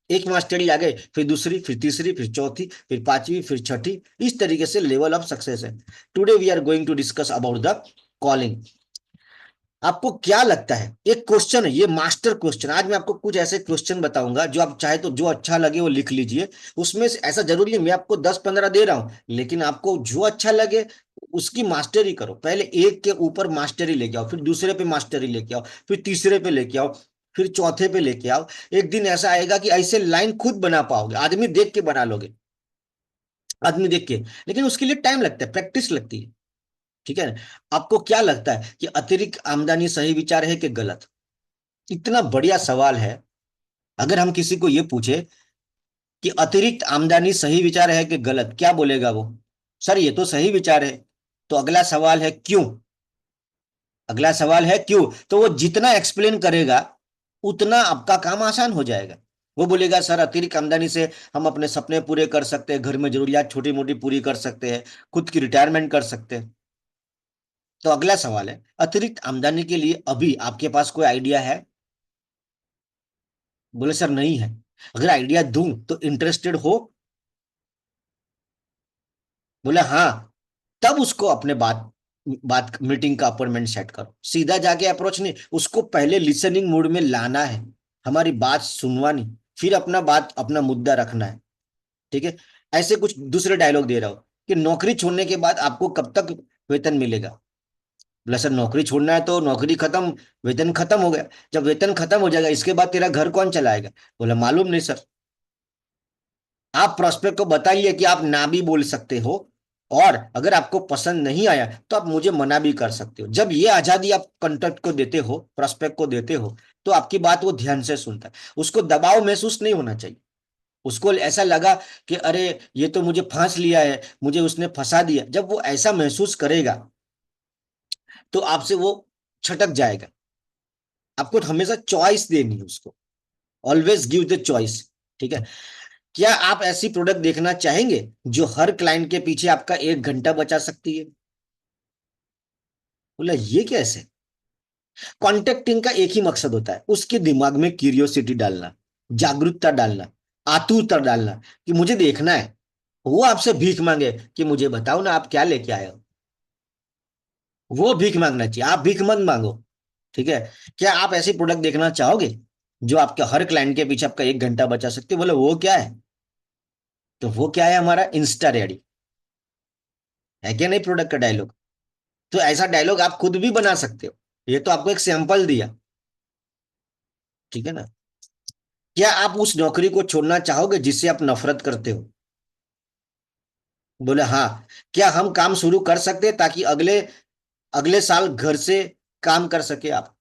एक मास्टरी आ गए, फिर दूसरी, फिर तीसरी, फिर चौथी, फिर पांचवी, फिर छठी, इस तरीके से लेवल ऑफ सक्सेस है। Today we are going to discuss about the calling. आपको क्या लगता है, एक क्वेश्चन है ये, मास्टर क्वेश्चन। आज मैं आपको कुछ ऐसे क्वेश्चन बताऊंगा, जो आप चाहे तो जो अच्छा लगे वो लिख लीजिए। उसमें से ऐसा जरूरी है मैं आपको 10 15 दे रहा हूं, लेकिन आपको जो अच्छा लगे उसकी मास्टरी करो, पहले एक के ऊपर मास्टरी लेके आओ, फिर दूसरे पे मास्टरी लेके आओ, फिर तीसरे पे लेके आओ, फिर चौथे पे लेके आओ। एक दिन ऐसा आएगा कि ऐसे लाइन खुद बना पाओगे, आदमी देख के बना लोगे, आदमी देख के। लेकिन उसके लिए टाइम लगता है, प्रैक्टिस लगती है। ठीक है ना? आपको क्या लगता है कि अतिरिक्त आमदनी सही विचार है कि गलत? इतना बढ़िया सवाल है। अगर हम किसी को ये पूछे कि अतिरिक्त आमदनी सही विचार है कि गलत, क्या बोलेगा वो? सर ये तो सही विचार है। तो अगला सवाल है क्यों? अगला सवाल है क्यों? तो वो जितना एक्सप्लेन करेगा उतना आपका काम आसान हो जाएगा। वो बोलेगा सर अतिरिक्त आमदनी से हम अपने सपने पूरे कर सकते हैं, घर में जरूरियात छोटी मोटी पूरी कर सकते हैं, खुद की रिटायरमेंट कर सकते हैं। तो अगला सवाल है, अतिरिक्त आमदनी के लिए अभी आपके पास कोई आइडिया है? बोले सर नहीं है। अगर आइडिया दूं तो इंटरेस्टेड हो? बोले हाँ। तब उसको अपने बात बात मीटिंग का अपॉइंटमेंट सेट करो। सीधा जाके अप्रोच नहीं, उसको पहले लिसनिंग मूड में लाना है, हमारी बात सुनवानी, फिर अपना बात अपना मुद्दा रखना है। ठीक है? ऐसे कुछ दूसरे डायलॉग दे रहा हो कि नौकरी छोड़ने के बाद आपको कब तक वेतन मिलेगा? बोला सर नौकरी छोड़ना है तो नौकरी खत्म, वेतन खत्म हो गया, जब वेतन खत्म हो जाएगा इसके बाद तेरा घर कौन चलाएगा? बोला मालूम नहीं सर। आप प्रोस्पेक्ट को बताइए कि आप ना भी बोल सकते हो, और अगर आपको पसंद नहीं आया तो आप मुझे मना भी कर सकते हो। जब ये आजादी आप कंटेक्ट को देते हो, प्रोस्पेक्ट को देते हो, तो आपकी बात वो ध्यान से सुनता है। उसको दबाव महसूस नहीं होना चाहिए। उसको ऐसा लगा कि अरे ये तो मुझे फांस लिया है, मुझे उसने फंसा दिया, जब वो ऐसा महसूस करेगा तो आपसे वो छटक जाएगा। आपको हमेशा चॉइस देनी है उसको, ऑलवेज गिव द चॉइस। ठीक है? क्या आप ऐसी प्रोडक्ट देखना चाहेंगे जो हर क्लाइंट के पीछे आपका 1 घंटा बचा सकती है? बोला ये कैसे? कॉन्टेक्टिंग का एक ही मकसद होता है, उसके दिमाग में क्यूरियोसिटी डालना, जागरूकता डालना, आतुरता डालना कि मुझे देखना है। वो आपसे भीख मांगे कि मुझे बताओ ना आप क्या लेके आए हो, वो भीख मांगना चाहिए, आप भीख मत मांगो। ठीक है? क्या आप ऐसी प्रोडक्ट देखना चाहोगे जो आपके हर क्लाइंट के पीछे आपका 1 घंटा बचा सकती है? बोले वो क्या है? तो वो क्या है? हमारा इंस्टा रेडी। है क्या नहीं प्रोडक्ट का डायलॉग? तो ऐसा डायलॉग आप खुद भी बना सकते हो। ये तो आपको एक सैंपल दिया। ठीक है ना? क्या आप उस नौकरी को छोड़ना चाहोगे जिससे आप नफरत करते हो? बोले हाँ। क्या हम काम शुरू कर सकते हैं ताकि अगले अगले साल घर से काम कर सके आप?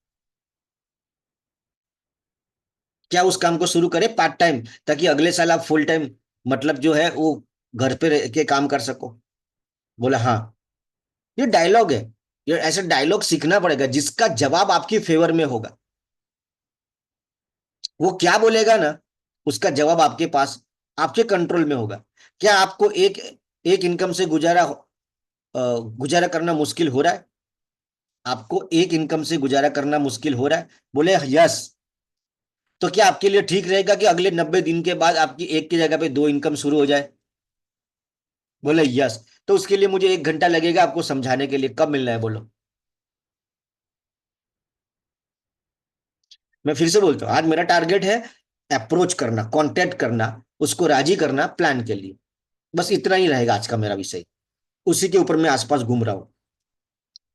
क्या उस काम को शुरू करें पार्ट टाइम, ताकि अगले साल आप फुल टाइम, मतलब जो है वो घर पे रह के काम कर सको? बोला हाँ। ये डायलॉग है। ये ऐसे डायलॉग सीखना पड़ेगा जिसका जवाब आपकी फेवर में होगा। वो क्या बोलेगा ना, उसका जवाब आपके पास, आपके कंट्रोल में होगा। क्या आपको एक एक इनकम से गुजारा करना मुश्किल हो रहा है? आपको एक इनकम से गुजारा करना मुश्किल हो रहा है? बोले यस। तो क्या आपके लिए ठीक रहेगा कि अगले 90 दिन के बाद आपकी एक की जगह पे 2 इनकम शुरू हो जाए? बोले यस। तो उसके लिए मुझे 1 घंटा लगेगा आपको समझाने के लिए, कब मिलना है बोलो? मैं फिर से बोलता हूँ, आज मेरा टारगेट है अप्रोच करना, कांटेक्ट करना, उसको राजी करना प्लान के लिए। बस इतना ही रहेगा आज का मेरा विषय। उसी के ऊपर मैं आसपास घूम रहा हूँ।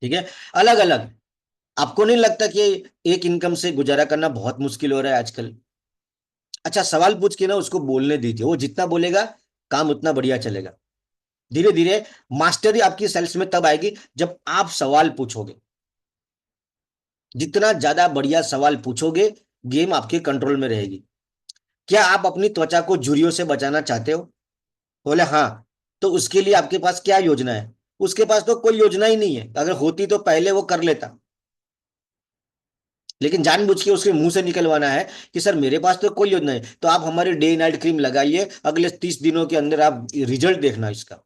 ठीक है? अलग अलग। आपको नहीं लगता कि एक इनकम से गुजारा करना बहुत मुश्किल हो रहा है आजकल? अच्छा सवाल पूछ के ना उसको बोलने दीजिए, वो जितना बोलेगा काम उतना बढ़िया चलेगा। धीरे धीरे मास्टरी आपकी सेल्स में तब आएगी जब आप सवाल पूछोगे। जितना ज्यादा बढ़िया सवाल पूछोगे, गेम आपके कंट्रोल में रहेगी। क्या आप अपनी त्वचा को झुर्रियों से बचाना चाहते हो? बोले हाँ। तो उसके लिए आपके पास क्या योजना है? उसके पास तो कोई योजना ही नहीं है, अगर होती तो पहले वो कर लेता। लेकिन जानबूझ के उसके मुंह से निकलवाना है कि सर मेरे पास तो कोई योजना नहीं। तो आप हमारे डे नाइट क्रीम लगाइए, अगले 30 दिनों के अंदर आप रिजल्ट देखना इसका।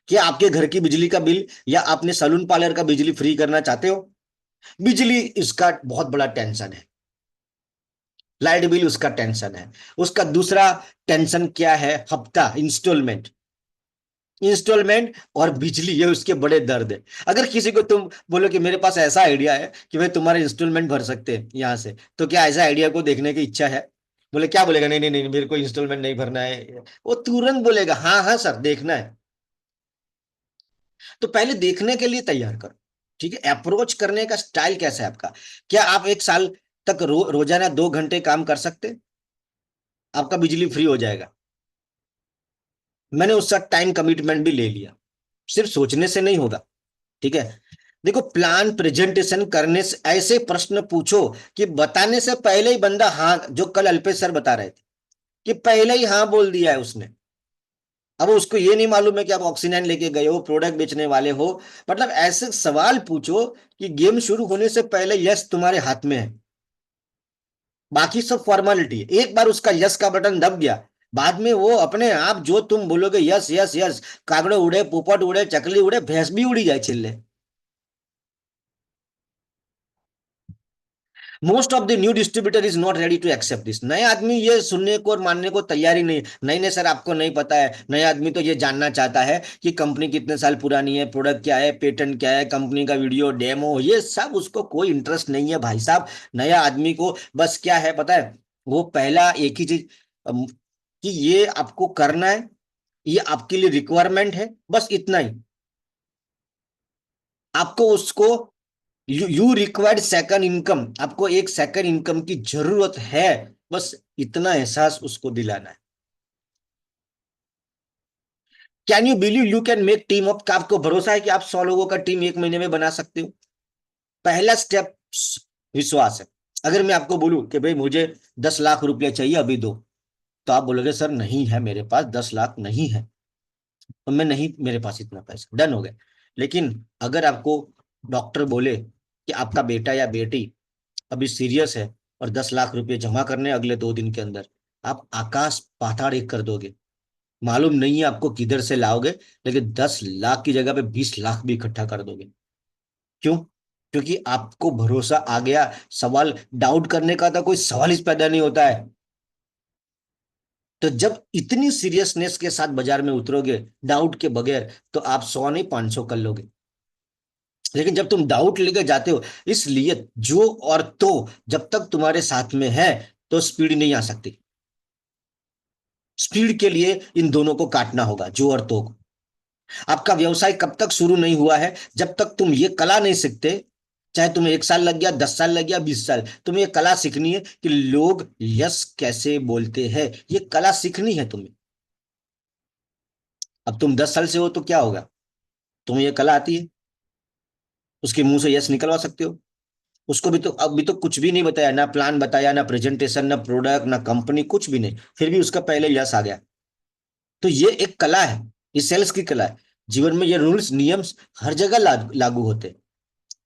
क्या आपके घर की बिजली का बिल या आपने सलून पार्लर का बिजली फ्री करना चाहते हो? बिजली इसका बहुत बड़ा टेंशन है, लाइट बिल उसका टेंशन है। उसका दूसरा टेंशन क्या है? हफ्ता इंस्टॉलमेंट। इंस्टॉलमेंट और बिजली, ये उसके बड़े दर्द है। अगर किसी को तुम बोलो कि मेरे पास ऐसा आइडिया है कि भाई तुम्हारे इंस्टॉलमेंट भर सकते हैं यहाँ से, तो क्या ऐसा आइडिया को देखने की इच्छा है? बोले क्या बोलेगा? नहीं नहीं नहीं, मेरे को इंस्टॉलमेंट नहीं भरना है। वो तुरंत बोलेगा हाँ हाँ सर देखना है। तो पहले देखने के लिए तैयार करो। ठीक है, अप्रोच करने का स्टाइल कैसा है आपका? क्या आप एक साल तक रोजाना 2 घंटे काम कर सकते? आपका बिजली फ्री हो जाएगा। मैंने उसका टाइम कमिटमेंट भी ले लिया। सिर्फ सोचने से नहीं होगा। ठीक है, देखो, प्लान प्रेजेंटेशन करने से ऐसे प्रश्न पूछो कि बताने से पहले ही बंदा हाँ, जो कल अल्पेश सर बता रहे थे कि पहले ही हाँ बोल दिया है उसने। अब उसको ये नहीं मालूम है कि आप ऑक्सीजन लेके गए हो, प्रोडक्ट बेचने वाले हो। मतलब ऐसे सवाल पूछो कि गेम शुरू होने से पहले यस तुम्हारे हाथ में है। बाकी सब फॉर्मेलिटी है। एक बार उसका यस का बटन दब गया, बाद में वो अपने आप जो तुम बोलोगे यस यस यस, कागड़े उड़े, पोपट उड़े, चकली उड़े, भैंस भी उड़ी जाए चिल्ले। Most of the new distributor is not ready to accept this. नए आदमी ये सुनने को और मानने को तैयार ही नहीं। नहीं नहीं सर, आपको नहीं पता है। नया आदमी तो ये जानना चाहता है कि कंपनी कितने साल पुरानी है, प्रोडक्ट क्या है, पेटेंट क्या है, कंपनी का वीडियो डेमो, ये सब उसको कोई इंटरेस्ट नहीं है भाई साहब। नया आदमी को बस क्या है पता है? वो पहला एक ही चीज, कि ये आपको करना है, ये आपके लिए रिक्वायरमेंट है, बस इतना ही। आपको उसको, यू रिक्वायर्ड सेकंड इनकम, आपको एक सेकंड इनकम की जरूरत है, बस इतना एहसास उसको दिलाना है। Can you believe you can make team of? का आपको भरोसा है कि आप 100 लोगों का टीम एक महीने में बना सकते हो? पहला स्टेप विश्वास है। अगर मैं आपको बोलूं कि भाई मुझे 10 लाख रुपया चाहिए अभी दो, तो आप बोलोगे सर नहीं है मेरे पास, 10 लाख नहीं है, तो मैं नहीं, मेरे पास इतना पैसा, डन हो गया। लेकिन अगर आपको डॉक्टर बोले कि आपका बेटा या बेटी अभी सीरियस है और 10 लाख रुपए जमा करने हैं अगले 2 दिन के अंदर, आप आकाश पाताल एक कर दोगे। मालूम नहीं है आपको किधर से लाओगे, लेकिन 10 लाख की जगह पे 20 लाख भी इकट्ठा कर दोगे। क्यों? क्योंकि आपको भरोसा आ गया। सवाल डाउट करने का तो कोई सवाल ही पैदा नहीं होता है। तो जब इतनी सीरियसनेस के साथ बाजार में उतरोगे डाउट के बगैर, तो आप 100 नहीं 500 कर लोगे। लेकिन जब तुम डाउट लेके जाते हो, इसलिए जो और तो जब तक तुम्हारे साथ में है, तो स्पीड नहीं आ सकती। स्पीड के लिए इन दोनों को काटना होगा, जो और तो को। आपका व्यवसाय कब तक शुरू नहीं हुआ है? जब तक तुम ये कला नहीं सीखते। चाहे तुम्हें 1 साल लग गया, 10 साल लग गया, 20 साल, तुम्हें ये कला सीखनी है कि लोग यस कैसे बोलते हैं। ये कला सीखनी है तुम्हें। अब तुम 10 साल से हो तो क्या होगा? तुम्हें ये कला आती है, उसके मुंह से यस निकलवा सकते हो। उसको भी तो अभी तो कुछ भी नहीं बताया, ना प्लान बताया, ना प्रेजेंटेशन, ना प्रोडक्ट, ना कंपनी, कुछ भी नहीं, फिर भी उसका पहले यस आ गया। तो ये एक कला है, ये सेल्स की कला है। जीवन में ये रूल्स नियम्स हर जगह लागू होते हैं।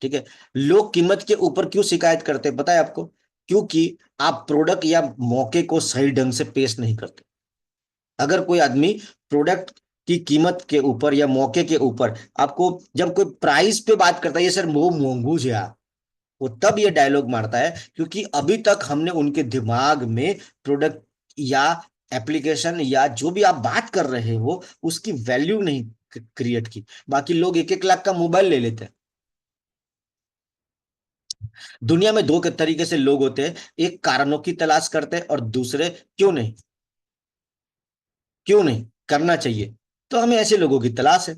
ठीक है। लोग कीमत के ऊपर क्यों शिकायत करते हैं पता है आपको? क्योंकि आप प्रोडक्ट या मौके को सही ढंग से पेश नहीं करते। अगर कोई आदमी प्रोडक्ट की कीमत के ऊपर या मौके के ऊपर आपको, जब कोई प्राइस पे बात करता है, ये सर वो मोंगू है, वो तब ये डायलॉग मारता है क्योंकि अभी तक हमने उनके दिमाग में प्रोडक्ट या एप्लीकेशन या जो भी आप बात कर रहे हो उसकी वैल्यू नहीं क्रिएट की। बाकी लोग 1-1 लाख का मोबाइल ले लेते हैं। दुनिया में दो के तरीके से लोग होते हैं, एक कारणों की तलाश करते हैं और दूसरे क्यों नहीं, क्यों नहीं करना चाहिए। तो हमें ऐसे लोगों की तलाश है।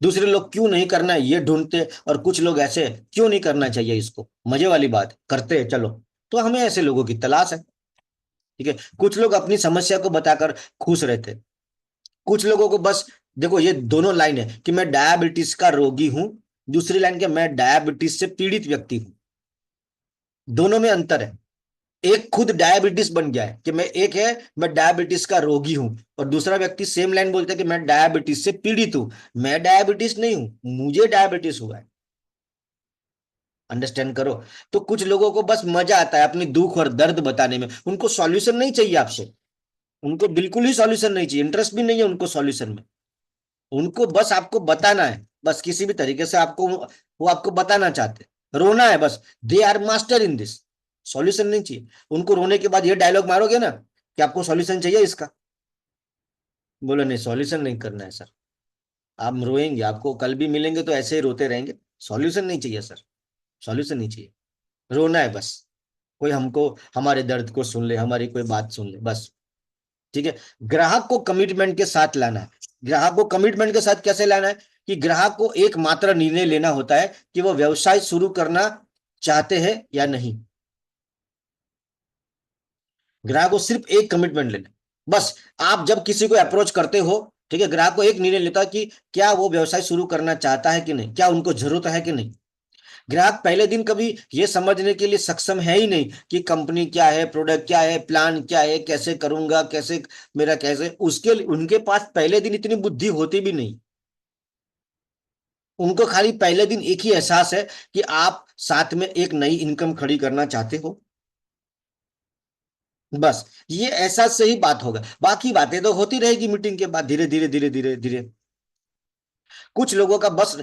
दूसरे लोग क्यों नहीं करना है ये ढूंढते हैं, और कुछ लोग ऐसे हैं, क्यों नहीं करना चाहिए इसको, मजे वाली बात करते हैं चलो। तो हमें ऐसे लोगों की तलाश है। ठीक है। कुछ लोग अपनी समस्या को बताकर खुश रहते हैं। कुछ लोगों को बस, देखो ये दोनों लाइन है कि मैं डायबिटीज का रोगी हूं, दूसरी लाइन के मैं डायबिटीज से पीड़ित व्यक्ति हूं। दोनों में अंतर है। एक खुद डायबिटीज बन गया है कि मैं, एक है मैं डायबिटीज का रोगी हूं, और दूसरा व्यक्ति सेम लाइन बोलता है कि मैं डायबिटीज से पीड़ित हूं। मैं डायबिटीज नहीं हूं, मुझे डायबिटीज हुआ है। अंडरस्टैंड करो। तो कुछ लोगों को बस मजा आता है अपनी दुख और दर्द बताने में, उनको सॉल्यूशन नहीं चाहिए आपसे। उनको बिल्कुल ही सॉल्यूशन नहीं चाहिए, इंटरेस्ट भी नहीं है उनको सॉल्यूशन में। उनको बस आपको बताना है, बस किसी भी तरीके से आपको, वो आपको बताना चाहते हैं, रोना है बस। They are master in this. Solution नहीं चाहिए उनको। रोने के बाद ये डायलॉग मारोगे ना कि आपको सॉल्यूशन चाहिए इसका, बोलो नहीं सॉल्यूशन नहीं करना है सर। आप रोएंगे, आपको कल भी मिलेंगे तो ऐसे ही रोते रहेंगे। सॉल्यूशन नहीं चाहिए सर, सॉल्यूशन नहीं चाहिए। रोना है बस। कोई हमको, हमारे दर्द को सुन ले, हमारी कोई बात सुन ले बस। ठीक है। ग्राहक को कमिटमेंट के साथ लाना है। ग्राहक को कमिटमेंट के साथ कैसे लाना है? कि ग्राहक को एकमात्र निर्णय लेना होता है कि वो व्यवसाय शुरू करना चाहते हैं या नहीं। ग्राहक को सिर्फ एक कमिटमेंट लेना, बस। आप जब किसी को अप्रोच करते हो, ठीक है, ग्राहक को एक निर्णय लेता है कि क्या वो व्यवसाय शुरू करना चाहता है कि नहीं, क्या उनको जरूरत है कि नहीं। ग्राहक पहले दिन कभी ये समझने के लिए सक्षम है ही नहीं कि कंपनी क्या है, प्रोडक्ट क्या है, प्लान क्या है, कैसे करूंगा, कैसे मेरा कैसे, उसके उनके पास पहले दिन इतनी बुद्धि होती भी नहीं। उनको खाली पहले दिन एक ही एहसास है कि आप साथ में एक नई इनकम खड़ी करना चाहते हो, बस। ये एहसास से ही बात होगा, बाकी बातें तो होती रहेगी मीटिंग के बाद, धीरे धीरे धीरे धीरे धीरे। कुछ लोगों का बस,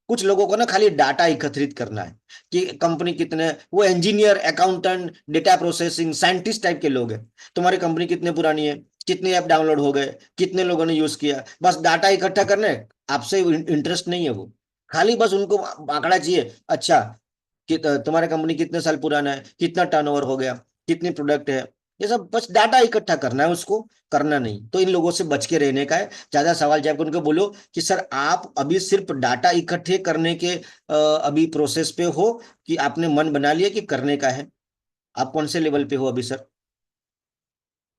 कुछ लोगों को ना खाली डाटा एकत्रित करना है कि कंपनी कितने, वो engineer, accountant, data processing scientist type के लोग हैं। तुम्हारी कंपनी कितने पुरानी है, कितने ऐप डाउनलोड हो गए, कितने लोगों ने यूज किया, बस डाटा इकट्ठा करना है। आपसे इंटरेस्ट नहीं है वो, खाली बस उनको आंकड़ा चाहिए। अच्छा, कि तुम्हारा कंपनी कितने साल पुराना है, कितना टर्नओवर हो गया, कितनी प्रोडक्ट है, ये सब बस डाटा इकट्ठा करना है, उसको करना नहीं। तो इन लोगों से बच के रहने का है। ज्यादा सवाल जब उनको बोलो कि सर आप अभी सिर्फ डाटा इकट्ठे करने के अभी प्रोसेस पे हो, कि आपने मन बना लिया कि करने का है, आप कौन से लेवल पे हो अभी सर,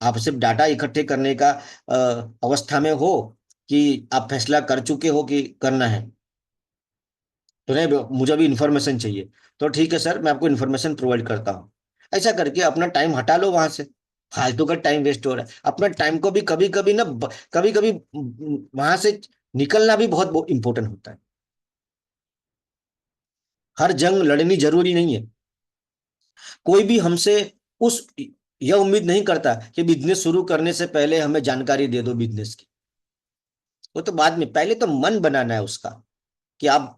आप सिर्फ डाटा इकट्ठे करने का अवस्था में हो, कि आप फैसला कर चुके हो कि करना है। तो नहीं, मुझे अभी इंफॉर्मेशन चाहिए, तो ठीक है सर मैं आपको इन्फॉर्मेशन प्रोवाइड करता हूँ। ऐसा करके अपना टाइम हटा लो वहां से, फालतू का टाइम वेस्ट हो रहा है। अपना टाइम को भी कभी कभी ना, कभी कभी वहां से निकलना भी बहुत इंपॉर्टेंट होता है। हर जंग लड़नी जरूरी नहीं है। कोई भी हमसे उस यह उम्मीद नहीं करता कि बिजनेस शुरू करने से पहले हमें जानकारी दे दो बिजनेस की। वो तो बाद में, पहले तो मन बनाना है उसका कि आप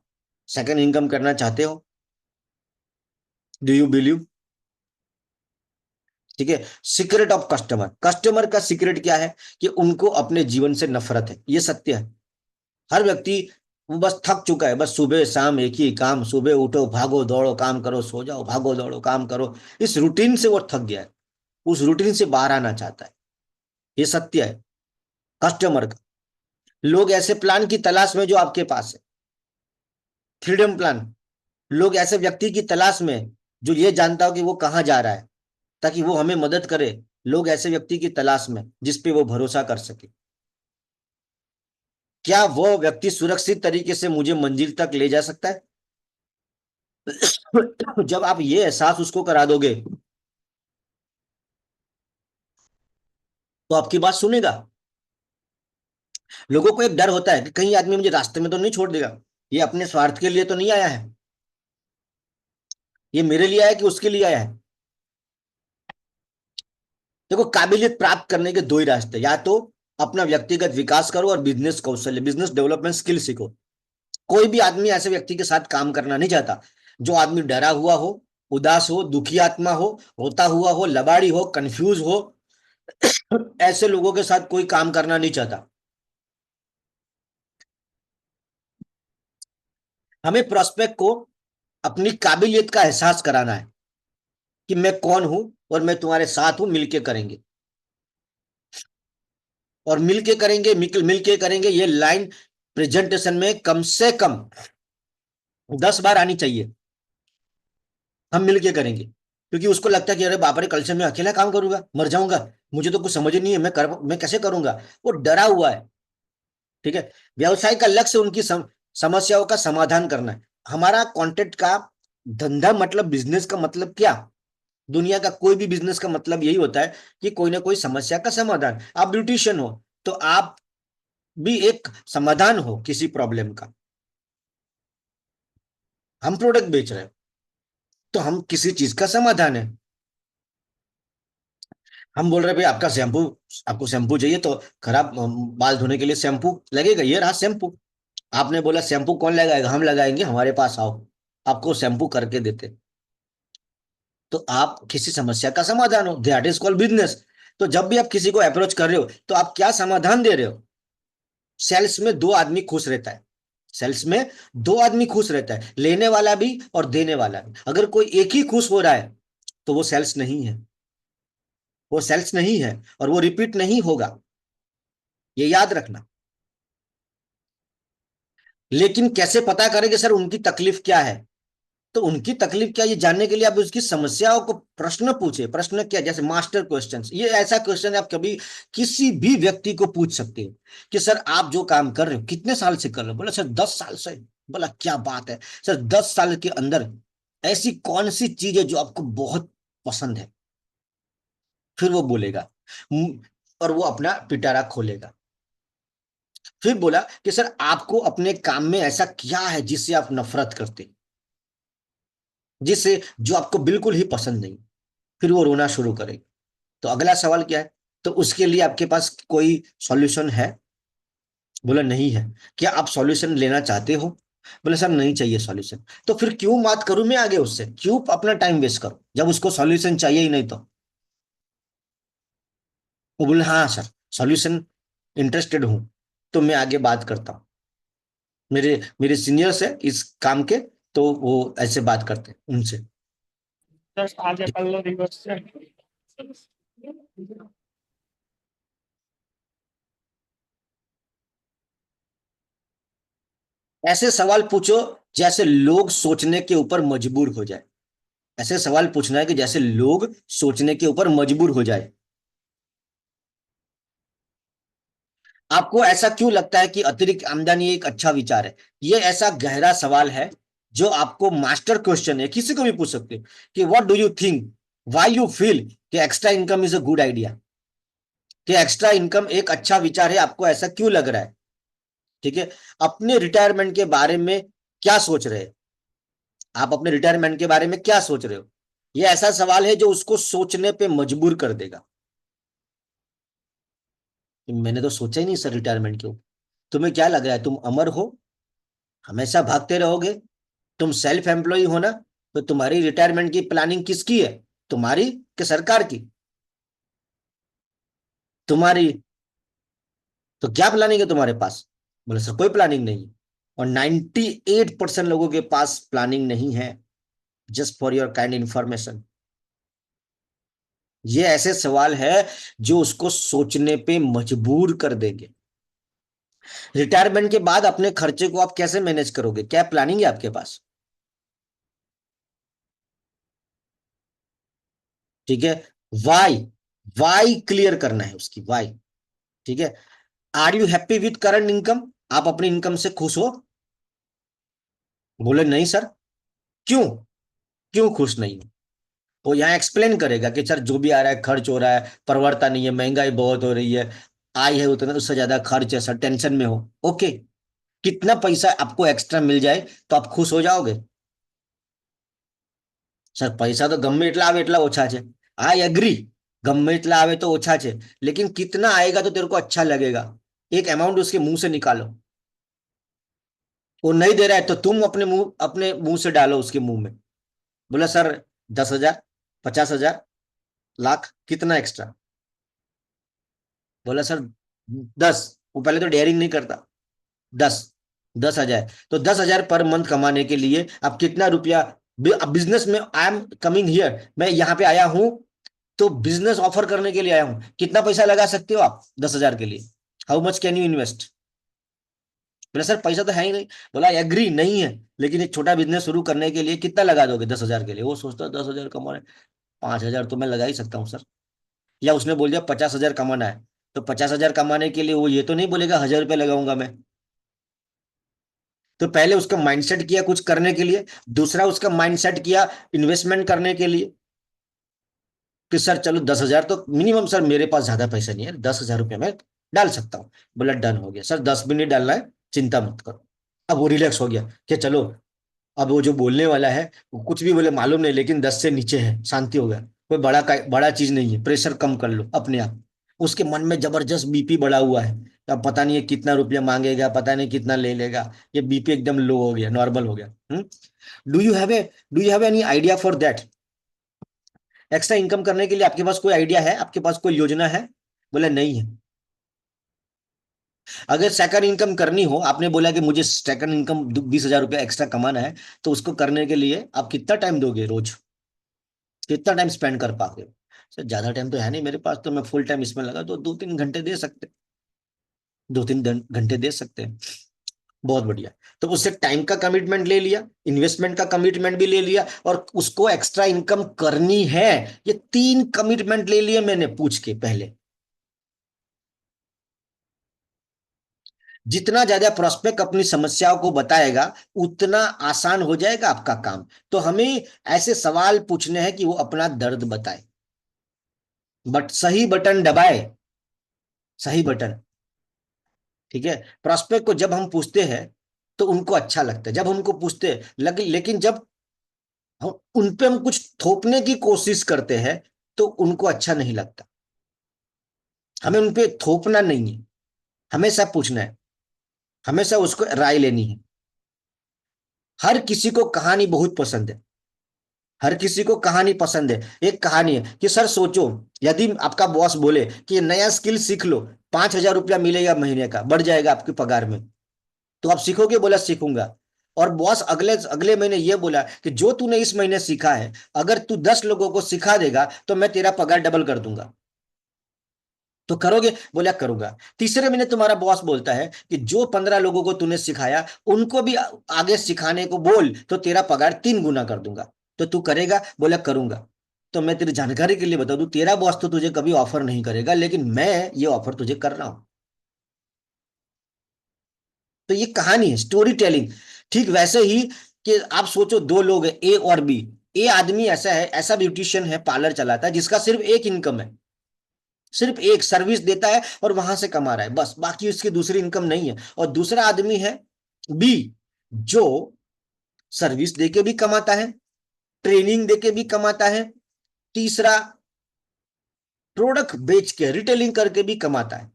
सेकंड इनकम करना चाहते हो। Do you believe? ठीक है। सीक्रेट ऑफ कस्टमर, कस्टमर का सीक्रेट क्या है, कि उनको अपने जीवन से नफरत है, ये सत्य है। हर व्यक्ति वो बस थक चुका है, बस सुबह शाम एक ही काम, सुबह उठो भागो दौड़ो काम करो, सो जाओ भागो दौड़ो काम करो। इस रूटीन से वो थक गया है, उस रूटीन से बाहर आना चाहता है, ये सत्य है कस्टमर का। लोग ऐसे प्लान की तलाश में जो आपके पास है, फ्रीडम प्लान। लोग ऐसे व्यक्ति की तलाश में जो ये जानता हो कि वो कहाँ जा रहा है, ताकि वो हमें मदद करे। लोग ऐसे व्यक्ति की तलाश में जिस पे वो भरोसा कर सके। क्या वो व्यक्ति सुरक्षित तरीके से मुझे मंजिल तक ले जा सकता है? जब आप ये एहसास उसको करा दोगे, तो आपकी बात सुनेगा। लोगों को एक डर होता है कि कहीं आदमी मुझे रास्ते में तो नहीं छोड़ देगा, ये अपने स्वार्थ के लिए तो नहीं आया है, ये मेरे लिए आया है कि उसके लिए आया है। देखो, काबिलियत प्राप्त करने के दो ही रास्ते, या तो अपना व्यक्तिगत विकास करो और बिजनेस कौशल्य, बिजनेस डेवलपमेंट स्किल सीखो। कोई भी आदमी ऐसे व्यक्ति के साथ काम करना नहीं चाहता जो आदमी डरा हुआ हो, उदास हो, दुखी आत्मा हो, रोता हुआ हो, लबाड़ी हो, कंफ्यूज हो। ऐसे लोगों के साथ कोई काम करना नहीं चाहता। हमें प्रोस्पेक्ट को अपनी काबिलियत का एहसास कराना है कि मैं कौन हूं और मैं तुम्हारे साथ हूं, मिलके करेंगे। और मिलके करेंगे, मिलके करेंगे, ये लाइन प्रेजेंटेशन में कम से कम 10 बार आनी चाहिए। हम मिलके करेंगे, क्योंकि उसको लगता है कि अरे बाप रे, कल से मैं अकेला काम करूंगा, मर जाऊंगा, मुझे तो कुछ समझ ही नहीं है, मैं कैसे करूंगा। वो डरा हुआ है। ठीक है। व्यवसाय का लक्ष्य उनकी समस्याओं का समाधान करना है। हमारा कंटेंट का धंधा मतलब, बिजनेस का मतलब क्या, दुनिया का कोई भी बिजनेस का मतलब यही होता है कि कोई ना कोई समस्या का समाधान। आप ब्यूटिशियन हो तो आप भी एक समाधान हो किसी प्रॉब्लम का। हम प्रोडक्ट बेच रहे हैं तो हम किसी चीज का समाधान है। हम बोल रहे हैं भाई आपका शैम्पू, आपको शैम्पू चाहिए तो खराब बाल धोने के लिए शैम्पू लगेगा, ये रहा शैम्पू। आपने बोला शैम्पू कौन लगाएगा, हम लगाएंगे, हमारे पास आओ, आपको शैम्पू करके देते। तो आप किसी समस्या का समाधान हो, दैट इज कॉल्ड बिजनेस। तो जब भी आप किसी को अप्रोच कर रहे हो तो आप क्या समाधान दे रहे हो? सेल्स में दो आदमी खुश रहता है, सेल्स में दो आदमी खुश रहता है, लेने वाला भी और देने वाला भी। अगर कोई एक ही खुश हो रहा है तो वो सेल्स नहीं है, वो सेल्स नहीं है, और वो रिपीट नहीं होगा, ये याद रखना। लेकिन कैसे पता करेंगे सर उनकी तकलीफ क्या है? तो उनकी तकलीफ क्या ये जानने के लिए आप उसकी समस्याओं को प्रश्न पूछे। प्रश्न क्या, जैसे मास्टर क्वेश्चंस, ये ऐसा क्वेश्चन आप कभी किसी भी व्यक्ति को पूछ सकते हो कि सर आप जो काम कर रहे हो कितने साल से कर रहे हो? बोला सर 10 साल से। बोला क्या बात है सर, 10 साल के अंदर ऐसी कौन सी चीज है जो आपको बहुत पसंद है? फिर वो बोलेगा। और वो अपना पिटारा खोलेगा। फिर बोला कि सर आपको अपने काम में ऐसा क्या है जिससे आप नफरत करते, जिससे जो आपको बिल्कुल ही पसंद नहीं। फिर वो रोना शुरू करेगी। तो अगला सवाल क्या है? तो उसके लिए आपके पास कोई सॉल्यूशन है? बोला नहीं है। क्या आप सॉल्यूशन लेना चाहते हो? बोले सर नहीं चाहिए सॉल्यूशन। तो फिर क्यों बात करूं मैं आगे उससे, क्यों अपना टाइम वेस्ट करूं जब उसको सॉल्यूशन चाहिए ही नहीं? तो वो बोले हाँ सर, सॉल्यूशन इंटरेस्टेड हूं, तो मैं आगे बात करता हूँ। मेरे मेरे सीनियर्स है इस काम के, तो वो ऐसे बात करते हैं उनसे। जस्ट आगे कर लो रिवर्स से। ऐसे सवाल पूछो जैसे लोग सोचने के ऊपर मजबूर हो जाए। ऐसे सवाल पूछना है कि जैसे लोग सोचने के ऊपर मजबूर हो जाए। आपको ऐसा क्यों लगता है कि अतिरिक्त आमदनी एक अच्छा विचार है? ये ऐसा गहरा सवाल है जो आपको मास्टर क्वेश्चन है, किसी को भी पूछ सकते हो कि what do you think, why you feel कि extra income is a good idea, कि एक्स्ट्रा इनकम एक अच्छा विचार है, आपको ऐसा क्यों लग रहा है? ठीक है। अपने रिटायरमेंट के बारे में क्या सोच रहे हैं? आप अपने रिटायरमेंट के बारे में क्या सोच रहे हो? ये ऐसा सवाल है जो उसको सोचने पे मजबूर कर देगा। मैंने तो सोचा ही नहीं सर रिटायरमेंट क्यों। तुम्हें क्या लग रहा है तुम अमर हो, हमेशा भागते रहोगे? तुम सेल्फ एम्प्लॉय हो ना, तो तुम्हारी रिटायरमेंट की प्लानिंग किसकी है? तुम्हारी कि सरकार की? तुम्हारी। तो क्या प्लानिंग है तुम्हारे पास? बोले सर कोई प्लानिंग नहीं है। और 98% लोगों के पास प्लानिंग नहीं है। Just for your kind information. ये ऐसे सवाल है जो उसको सोचने पे मजबूर कर देंगे। रिटायरमेंट के बाद अपने खर्चे को आप कैसे मैनेज करोगे, क्या प्लानिंग है आपके पास? ठीक है। वाई, वाई क्लियर करना है उसकी वाई। ठीक है। Are you happy with current income? आप अपनी इनकम से खुश हो? बोले नहीं सर। क्यों? क्यों खुश नहीं हो? वो यहाँ एक्सप्लेन करेगा कि सर जो भी आ रहा है खर्च हो रहा है, परवड़ता नहीं है, महंगाई बहुत हो रही है, आय है उतना, उससे ज्यादा खर्च है सर, टेंशन में हो। ओके। कितना पैसा आपको एक्स्ट्रा मिल जाए तो आप खुश हो जाओगे? સર પૈસા તો ગમે એટલા આવે એટલા ઓછા છે। आई एग्री, गम्मे इतना आवे तो ओछा छे, लेकिन कितना आएगा तो तेरे को अच्छा लगेगा? एक अमाउंट उसके मुंह से निकालो। वो नहीं दे रहा है तो तुम अपने मुंह से डालो उसके मुंह में। बोला सर 10,000, 50,000, लाख, कितना एक्स्ट्रा? बोला सर 10। वो पहले तो डेयरिंग नहीं करता। 10, 10,000, तो 10,000 पर मंथ कमाने के लिए आप कितना रुपया बिजनेस में, आई एम कमिंग हियर, मैं यहाँ पे आया हूं तो बिजनेस ऑफर करने के लिए आया हूं। कितना पैसा लगा सकते हो आप 10,000 के लिए? How much can you invest? बोला सर पैसा तो है ही नहीं। बोला एग्री नहीं है, लेकिन एक छोटा बिजनेस शुरू करने के लिए कितना लगा दोगे 10,000 के लिए? वो सोचता 10,000 कमा रहे, 5,000 तो मैं लगा ही सकता हूँ सर। या उसने बोल दिया 50,000 कमाना है, तो 50,000 कमाने के लिए वो ये तो नहीं बोलेगा 1,000 रुपये लगाऊंगा मैं। तो पहले उसका माइंडसेट किया कुछ करने के लिए, दूसरा उसका माइंडसेट किया इन्वेस्टमेंट करने के लिए कि सर चलो 10,000 तो मिनिमम, सर मेरे पास ज्यादा पैसा नहीं है, 10,000 रुपये मैं डाल सकता हूँ। बोला डन हो गया सर, 10 भी नहीं डालना है, चिंता मत करो। अब वो रिलैक्स हो गया कि चलो, अब वो जो बोलने वाला है वो कुछ भी बोले मालूम नहीं, लेकिन 10 से नीचे है, शांति हो गया। कोई बड़ा चीज नहीं है, प्रेशर कम कर लो अपने आप। उसके मन में जबरदस्त बीपी बढ़ा हुआ है। अब पता नहीं है कितना रुपया मांगेगा, पता नहीं कितना ले लेगा। ये बीपी एकदम लो हो गया, नॉर्मल हो गया। Do you have any idea for that? Extra income करने के लिए आपके पास कोई आइडिया है, आपके पास कोई योजना है? बोले नहीं है। अगर सेकंड इनकम करनी हो, आपने बोला कि मुझे सेकंड इनकम 20,000 रुपया एक्स्ट्रा कमाना है, तो उसको करने के लिए आप कितना टाइम दोगे रोज? कितना टाइम स्पेंड कर पाओगे? सर ज्यादा टाइम तो है नहीं मेरे पास, तो मैं फुल टाइम इसमें लगा तो 2-3 घंटे दे सकते, 2-3 घंटे दे सकते हैं। बहुत बढ़िया। तो उससे टाइम का कमिटमेंट ले लिया, इन्वेस्टमेंट का कमिटमेंट भी ले लिया, और उसको एक्स्ट्रा इनकम करनी है। ये तीन कमिटमेंट ले लिए मैंने पूछ के पहले। जितना ज्यादा प्रोस्पेक्ट अपनी समस्याओं को बताएगा, उतना आसान हो जाएगा आपका काम। तो हमें ऐसे सवाल पूछने हैं कि वो अपना दर्द बताए, बट सही बटन दबाए, सही बटन। ठीक है। प्रोस्पेक्ट को जब हम पूछते हैं तो उनको अच्छा लगता है, जब हम उनको पूछते हैं लेकिन जब हम उन पे हम कुछ थोपने की कोशिश करते हैं तो उनको अच्छा नहीं लगता। हमें उन पे थोपना नहीं है, हमेशा पूछना है, हमेशा उसको राय लेनी है। हर किसी को कहानी बहुत पसंद है, हर किसी को कहानी पसंद है। एक कहानी है कि सर सोचो, यदि आपका बॉस बोले कि ये नया स्किल सीख लो, 5,000 रुपया मिलेगा महीने का, बढ़ जाएगा आपकी पगार में, तो आप सीखोगे? बोला सीखूंगा। और बॉस अगले अगले महीने ये बोला कि जो तूने इस महीने सीखा है, अगर तू 10 लोगों को सिखा देगा तो मैं तेरा पगार डबल कर दूंगा, तो करोगे? बोला करूंगा। तीसरे महीने तुम्हारा बॉस बोलता है कि जो 15 लोगों को तूने सिखाया, उनको भी आगे सिखाने को बोल, तो तेरा पगार 3 गुना कर दूंगा, तो तू करेगा? बोला करूंगा। तो मैं तेरी जानकारी के लिए बता दूं, तेरा बॉस तो तुझे कभी ऑफर नहीं करेगा, लेकिन मैं ये ऑफर तुझे कर रहा हूं। तो ये कहानी है, स्टोरी टेलिंग। ठीक वैसे ही कि आप सोचो, दो लोग हैं, ए और बी। ए आदमी ऐसा है, ऐसा ब्यूटिशियन है, पार्लर चलाता है, जिसका सिर्फ एक इनकम है, सिर्फ एक सर्विस देता है और वहां से कमा रहा है बस, बाकी उसकी दूसरी इनकम नहीं है। और दूसरा आदमी है बी, जो सर्विस देके भी कमाता है, ट्रेनिंग देके भी कमाता है, तीसरा प्रोडक्ट बेच के रिटेलिंग करके भी कमाता है।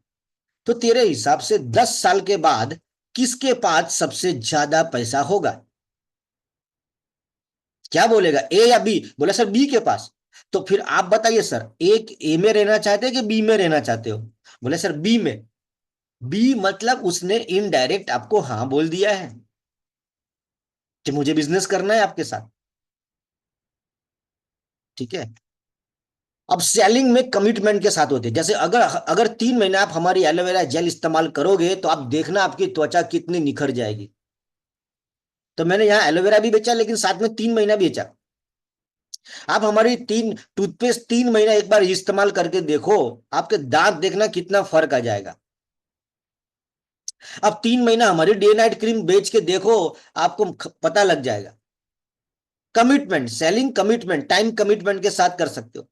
तो तेरे हिसाब से 10 साल के बाद किसके पास सबसे ज्यादा पैसा होगा? क्या बोलेगा, ए या बी? बोला सर बी के पास। तो फिर आप बताइए सर, एक ए में रहना चाहते हैं कि बी में रहना चाहते हो? बोले सर बी में। बी मतलब उसने इनडायरेक्ट आपको हाँ बोल दिया है कि मुझे बिजनेस करना है आपके साथ। ठीक है। अब सेलिंग में कमिटमेंट के साथ होते हैं। जैसे अगर अगर 3 महीने आप हमारी एलोवेरा जेल इस्तेमाल करोगे तो आप देखना आपकी त्वचा कितनी निखर जाएगी। तो मैंने यहाँ एलोवेरा भी बेचा, लेकिन साथ में 3 महीना बेचा। आप हमारी तीन टूथपेस्ट 3 महीना एक बार इस्तेमाल करके देखो, आपके दांत देखना कितना फर्क आ जाएगा। अब 3 महीना हमारी डे नाइट क्रीम बेच के देखो, आपको पता लग जाएगा। Commitment, selling commitment, time commitment के साथ कर सकते हो।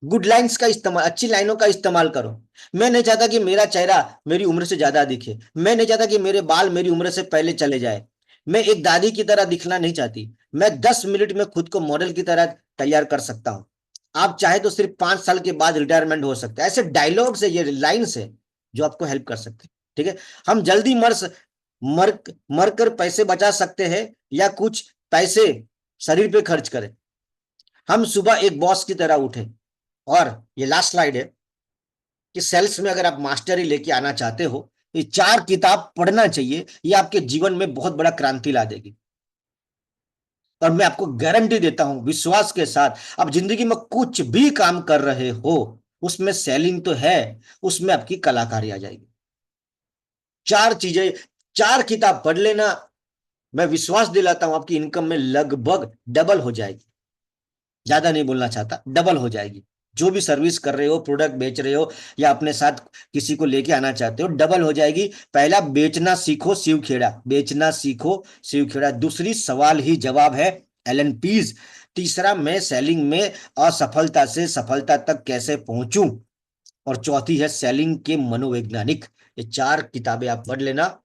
गुड लाइंस का इस्तेमाल, अच्छी लाइनों का इस्तेमाल करो। मैं नहीं चाहता कि मेरा चेहरा मेरी उम्र से ज्यादा दिखे, मैं नहीं चाहता कि मेरे बाल मेरी उम्र से पहले चले जाए, मैं एक दादी की तरह दिखना नहीं चाहती, मैं 10 मिनट में खुद को मॉडल की तरह तैयार कर सकता हूं। आप चाहे तो सिर्फ 5 साल के बाद रिटायरमेंट हो सकता है। ऐसे डायलॉग्स है, ये लाइन्स है जो आपको हेल्प कर सकते हैं। ठीक है। हम जल्दी मर मर कर पैसे बचा सकते हैं, या कुछ पैसे शरीर पे खर्च करें। हम सुबह एक बॉस की तरह उठे। और ये लास्ट स्लाइड है कि सेल्स में अगर आप मास्टरी लेके आना चाहते हो, ये 4 किताब पढ़ना चाहिए, ये आपके जीवन में बहुत बड़ा क्रांति ला देगी। और मैं आपको गारंटी देता हूं विश्वास के साथ, आप जिंदगी में कुछ भी काम कर रहे हो, उसमें सेलिंग तो है, उसमें आपकी कलाकारी आ जाएगी। 4 चीजें, 4 किताब पढ़ लेना, मैं विश्वास दिलाता हूं आपकी इनकम में लगभग डबल हो जाएगी। ज्यादा नहीं बोलना चाहता, डबल हो जाएगी। जो भी सर्विस कर रहे हो, प्रोडक्ट बेच रहे हो, या अपने साथ किसी को लेके आना चाहते हो, डबल हो जाएगी। पहला, बेचना सीखो शिवखेड़ा, बेचना सीखो शिवखेड़ा। दूसरी, सवाल ही जवाब है, एलन पीज। तीसरा, मैं सेलिंग में असफलता से सफलता तक कैसे पहुंचूं। और चौथी है, सेलिंग के मनोवैज्ञानिक। ये 4 किताबें आप पढ़ लेना,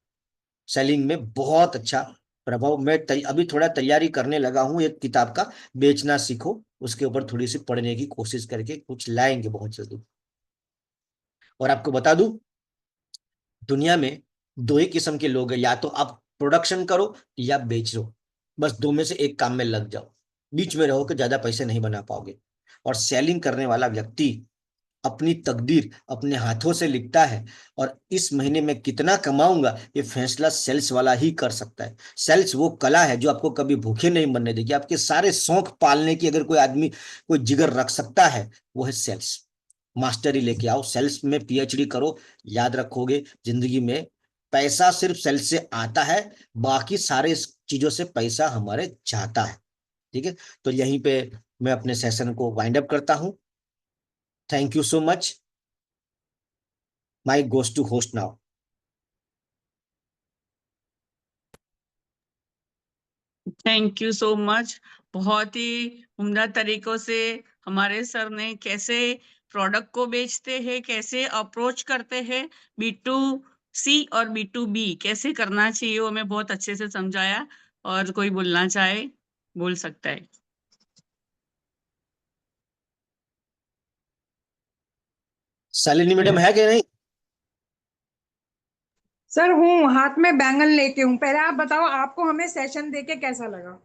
सेलिंग में बहुत अच्छा प्रभाव। मैं अभी थोड़ा तैयारी करने लगा हूं एक किताब का, बेचना सीखो, उसके ऊपर थोड़ी सी पढ़ने की कोशिश करके कुछ लाएंगे बहुत जल्दी। और आपको बता दूं, दुनिया में दो ही किस्म के लोग हैं, या तो आप प्रोडक्शन करो या बेच लो, बस दो में से एक काम में लग जाओ। बीच में रहो कि ज्यादा पैसे नहीं बना पाओगे। और सेलिंग करने वाला व्यक्ति अपनी तकदीर अपने हाथों से लिखता है, और इस महीने में कितना कमाऊंगा ये फैसला सेल्स वाला ही कर सकता है। सेल्स वो कला है जो आपको कभी भूखे नहीं मरने देगी। आपके सारे शौक पालने की अगर कोई आदमी कोई जिगर रख सकता है, वो है सेल्स। मास्टरी लेके आओ, सेल्स में पीएचडी करो, याद रखोगे जिंदगी में पैसा सिर्फ सेल से आता है, बाकी सारे चीजों से पैसा हमारे जाता है। ठीक है, तो यहीं पे मैं अपने सेशन को वाइंड अप करता हूँ। Thank you so much. Mic goes to host now. Thank you so much. बहुत ही उम्दा तरीकों से हमारे सर ने कैसे प्रोडक्ट को बेचते हैं, कैसे अप्रोच करते हैं, B2C और B2B कैसे करना चाहिए, वो हमें बहुत अच्छे से समझाया। और कोई बोलना चाहे बोल सकता है। शालिनी मैडम है कि नहीं? सर हूँ, हाथ में बैंगन लेके हूँ। पहले आप बताओ, आपको हमें सेशन देके कैसा लगा?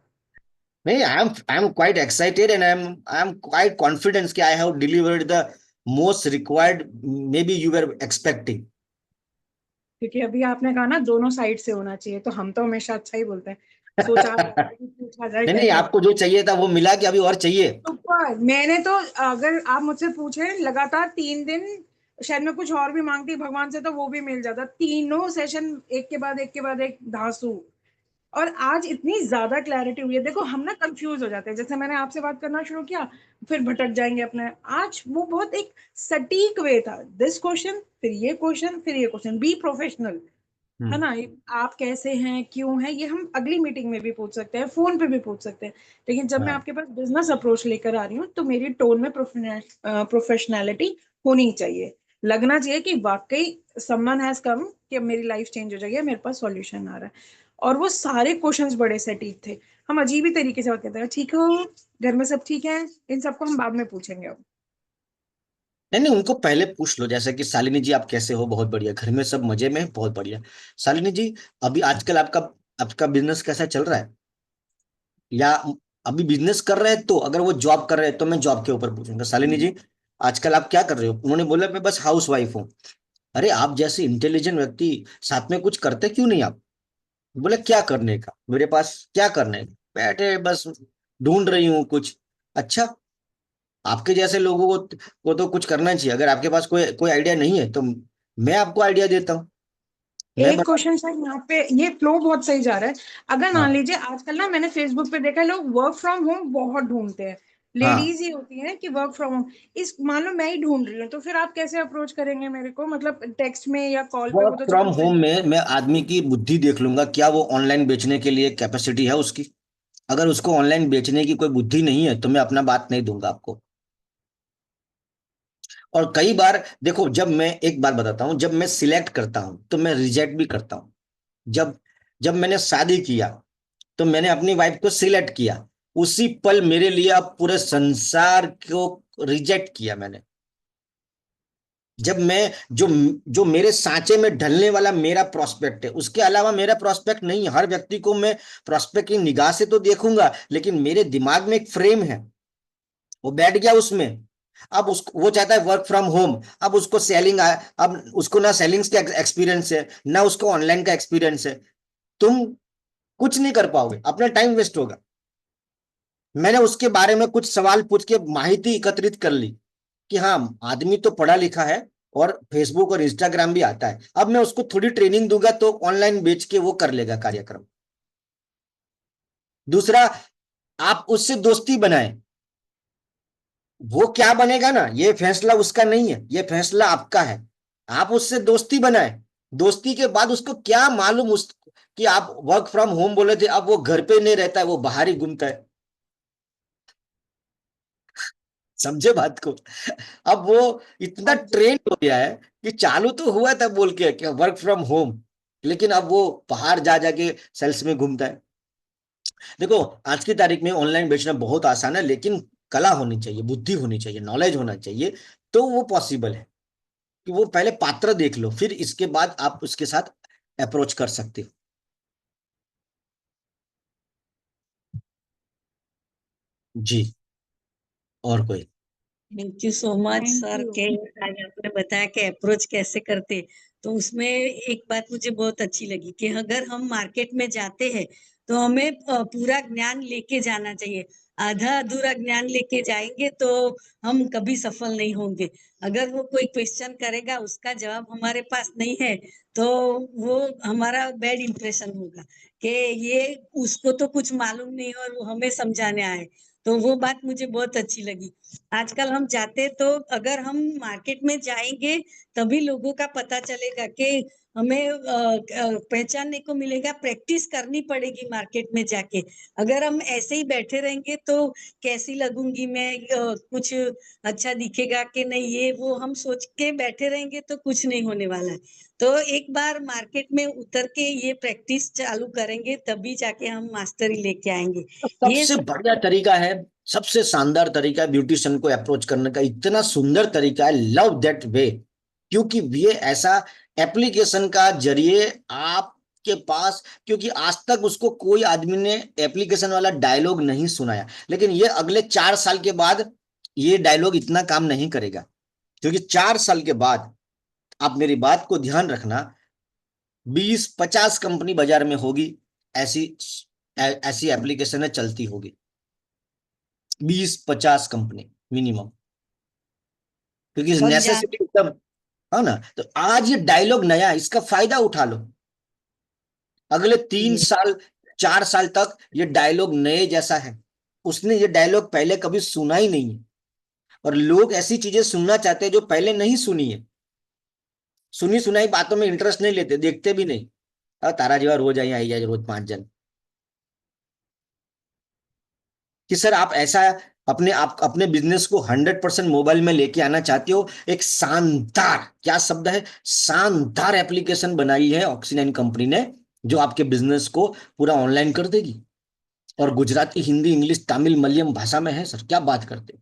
नहीं, I am quite excited and I am quite confidence कि I have delivered the most required maybe you were expecting. क्योंकि अभी आपने कहा ना दोनों साइड से होना चाहिए, तो हम तो हमेशा अच्छा ही बोलते हैं। सोचा आपसे कि पूछा जाए नहीं नहीं, कैसे। आपको जो चाहिए था वो मिला कि अभी और चाहिए? सुपर। मैंने तो, अगर आप मुझसे पूछे, लगातार 3 दिन शायद मैं कुछ और भी मांगती भगवान से तो वो भी मिल जाता। तीनों सेशन एक के बाद एक के बाद एक धांसू। और आज इतनी ज्यादा क्लैरिटी हुई है। देखो हम ना कंफ्यूज हो जाते हैं, जैसे मैंने आपसे बात करना शुरू किया फिर भटक जाएंगे अपने। आज वो बहुत एक सटीक वे था। दिस क्वेश्चन, फिर ये क्वेश्चन, फिर ये क्वेश्चन। बी प्रोफेशनल, है ना? आप कैसे हैं, क्यों हैं, ये हम अगली मीटिंग में भी पूछ सकते हैं, फोन पे भी पूछ सकते हैं। लेकिन जब मैं हाँ। आपके पास बिजनेस अप्रोच लेकर आ रही हूँ तो मेरी टोन में प्रोफेशनैलिटी होनी चाहिए। लगना चाहिए कि वाकई समवन हैज कम, कि मेरी लाइफ चेंज हो जाएगी, मेरे पास सॉल्यूशन आ रहा है। और वो सारे क्वेश्चंस बड़े सटीक थे। हम अजीब ही तरीके से बात करते हैं, ठीक हो, घर में सब ठीक है, इन सबको हम बाद में पूछेंगे अब। नहीं नहीं, उनको पहले पूछ लो, जैसे कि शालिनी जी आप कैसे हो? बहुत बढ़िया, घर में सब मजे में? बहुत बढ़िया। शालिनी जी, अभी आजकल आपका आपका बिजनेस कैसा चल रहा है? या अभी बिजनेस कर रहे हैं? तो अगर वो जॉब कर रहे हैं तो मैं जॉब के ऊपर पूछूंगा। शालिनी जी, आजकल आप क्या कर रहे हो? उन्होंने बोला मैं बस हाउस वाइफ हूँ। अरे आप जैसे इंटेलिजेंट व्यक्ति साथ में कुछ करते क्यों नहीं आप? बोले क्या करने का, मेरे पास क्या करने का, बैठे बस ढूंढ रही हूँ कुछ। अच्छा, आपके जैसे लोगों को तो कुछ करना चाहिए। अगर आपके पास कोई कोई आइडिया नहीं है तो मैं आपको आइडिया देता हूँ। मैं एक बता। क्वेश्चन सर यहाँ पे, ये फ्लो बहुत सही जा रहा है। अगर मान हाँ लीजिए आजकल ना, मैंने फेसबुक पे देखा है लोग वर्क फ्रॉम होम बहुत ढूंढते हैं। हाँ। लेडीज ही होती हैं कि वर्क फ्रॉम होम। इस मान लो मैं ही ढूंढ रही हूँ, तो फिर आप कैसे अप्रोच करेंगे मेरे को? मतलब टेक्स्ट में या कॉल पे? वो वर्क तो फ्रॉम चलो होम सही। में मैं आदमी की बुद्धि देख लूंगा, क्या वो ऑनलाइन बेचने के लिए कैपेसिटी है उसकी। अगर उसको ऑनलाइन बेचने की कोई बुद्धि नहीं है तो मैं अपना बात नहीं दूंगा आपको। और कई बार देखो, जब मैं एक बात बताता हूँ, जब मैं सिलेक्ट करता हूँ तो मैं रिजेक्ट भी करता हूँ। जब जब मैंने शादी किया तो मैंने अपनी वाइफ को सिलेक्ट किया, उसी पल मेरे लिए अब पूरे संसार को रिजेक्ट किया मैंने। जब मैं जो जो मेरे सांचे में ढलने वाला मेरा प्रोस्पेक्ट है, उसके अलावा मेरा प्रोस्पेक्ट नहीं है। हर व्यक्ति को मैं प्रोस्पेक्ट की निगाह से तो देखूंगा, लेकिन मेरे दिमाग में एक फ्रेम है, वो बैठ गया उसमें। अब उसको वो चाहता है वर्क फ्रॉम होम। अब उसको सेलिंग, अब उसको ना सेलिंग्स का एक्सपीरियंस है ना उसको ऑनलाइन का एक्सपीरियंस है। तुम कुछ नहीं कर पाओगे, अपना टाइम वेस्ट होगा। मैंने उसके बारे में कुछ सवाल पूछ के माहिती एकत्रित कर ली कि हाँ, आदमी तो पढ़ा लिखा है और फेसबुक और इंस्टाग्राम भी आता है। अब मैं उसको थोड़ी ट्रेनिंग दूंगा तो ऑनलाइन बेच के वो कर लेगा कार्यक्रम। दूसरा, आप उससे दोस्ती बनाएं। वो क्या बनेगा ना, ये फैसला उसका नहीं है, ये फैसला आपका है। आप उससे दोस्ती बनाएं। दोस्ती के बाद उसको क्या मालूम उस कि आप वर्क फ्रॉम होम बोले थे, अब वो घर पे नहीं रहता है, वो बाहर ही घूमता है। समझे बात को? अब वो इतना हाँ जी। ट्रेंड हो गया है कि चालू तो हुआ था बोल के कि वर्क फ्रॉम होम, लेकिन अब वो बाहर जा जाके सेल्स में घूमता है। देखो, आज की तारीख में ऑनलाइन बेचना बहुत आसान है, लेकिन कला होनी चाहिए, बुद्धि होनी चाहिए, नॉलेज होना चाहिए, तो वो पॉसिबल है। कि वो पहले पात्र देख लो, फिर इसके बाद आप उसके साथ अप्रोच कर सकते हो। जी। और कोई? Thank you so much thank sir you. के आज आपने बताया कि अप्रोच कैसे करते। तो उसमें एक बात मुझे बहुत अच्छी लगी कि अगर हम मार्केट में जाते हैं तो हमें पूरा ज्ञान लेके जाना चाहिए। आधा अधूरा ज्ञान लेके जाएंगे तो हम कभी सफल नहीं होंगे। अगर वो कोई क्वेश्चन करेगा, उसका जवाब हमारे पास नहीं है, तो वो हमारा बैड इंप्रेशन होगा कि ये उसको तो कुछ मालूम नहीं और वो हमें समझाने आए। तो वो बात मुझे बहुत अच्छी लगी। आजकल हम जाते तो अगर हम मार्केट में जाएंगे तभी लोगों का पता चलेगा कि हमें पहचानने को मिलेगा, प्रैक्टिस करनी पड़ेगी मार्केट में जाके। अगर हम ऐसे ही बैठे रहेंगे तो कैसी लगूंगी मैं, कुछ अच्छा दिखेगा कि नहीं, ये वो हम सोच के बैठे रहेंगे तो कुछ नहीं होने वाला है। तो एक बार मार्केट में उतर के ये प्रैक्टिस चालू करेंगे तभी जाके हम मास्टरी लेके आएंगे। ये सबसे बढ़िया तरीका है, सबसे शानदार तरीका है ब्यूटिशियन को अप्रोच करने का, इतना सुंदर तरीका है, लव दैट वे। क्योंकि ये ऐसा एप्लीकेशन का जरिए आपके पास, क्योंकि आज तक उसको कोई आदमी ने एप्लीकेशन वाला डायलॉग नहीं सुनाया, लेकिन ये अगले 4 साल के बाद ये डायलॉग इतना काम नहीं करेगा। क्योंकि 4 साल के बाद, आप मेरी बात को ध्यान रखना, 20-50 कंपनी बाजार में होगी, ऐसी ऐसी एप्लीकेशन चलती होगी, 20-50 कंपनी मिनिमम, क्योंकि सब नेसेसिटी एकदम है ना। तो आज ये डायलॉग नया है, इसका फायदा उठा लो। अगले 3 साल 4 साल तक ये डायलॉग नए जैसा है। उसने ये डायलॉग पहले कभी सुना ही नहीं है, और लोग ऐसी चीजें सुनना चाहते हैं जो पहले नहीं सुनी है। सुनी सुनाई बातों में इंटरेस्ट नहीं लेते, देखते भी नहीं। तारा जीवा रोज आई जाए, रोज 5 जन। कि सर आप ऐसा आप अपने बिजनेस को 100% मोबाइल में लेके आना चाहते हो, एक शानदार, क्या शब्द है, शानदार एप्लीकेशन बनाई है ऑक्सी9 कंपनी ने, जो आपके बिजनेस को पूरा ऑनलाइन कर देगी। और गुजराती, हिंदी, इंग्लिश, तमिल, मलयालम भाषा में है सर, क्या बात करते हो।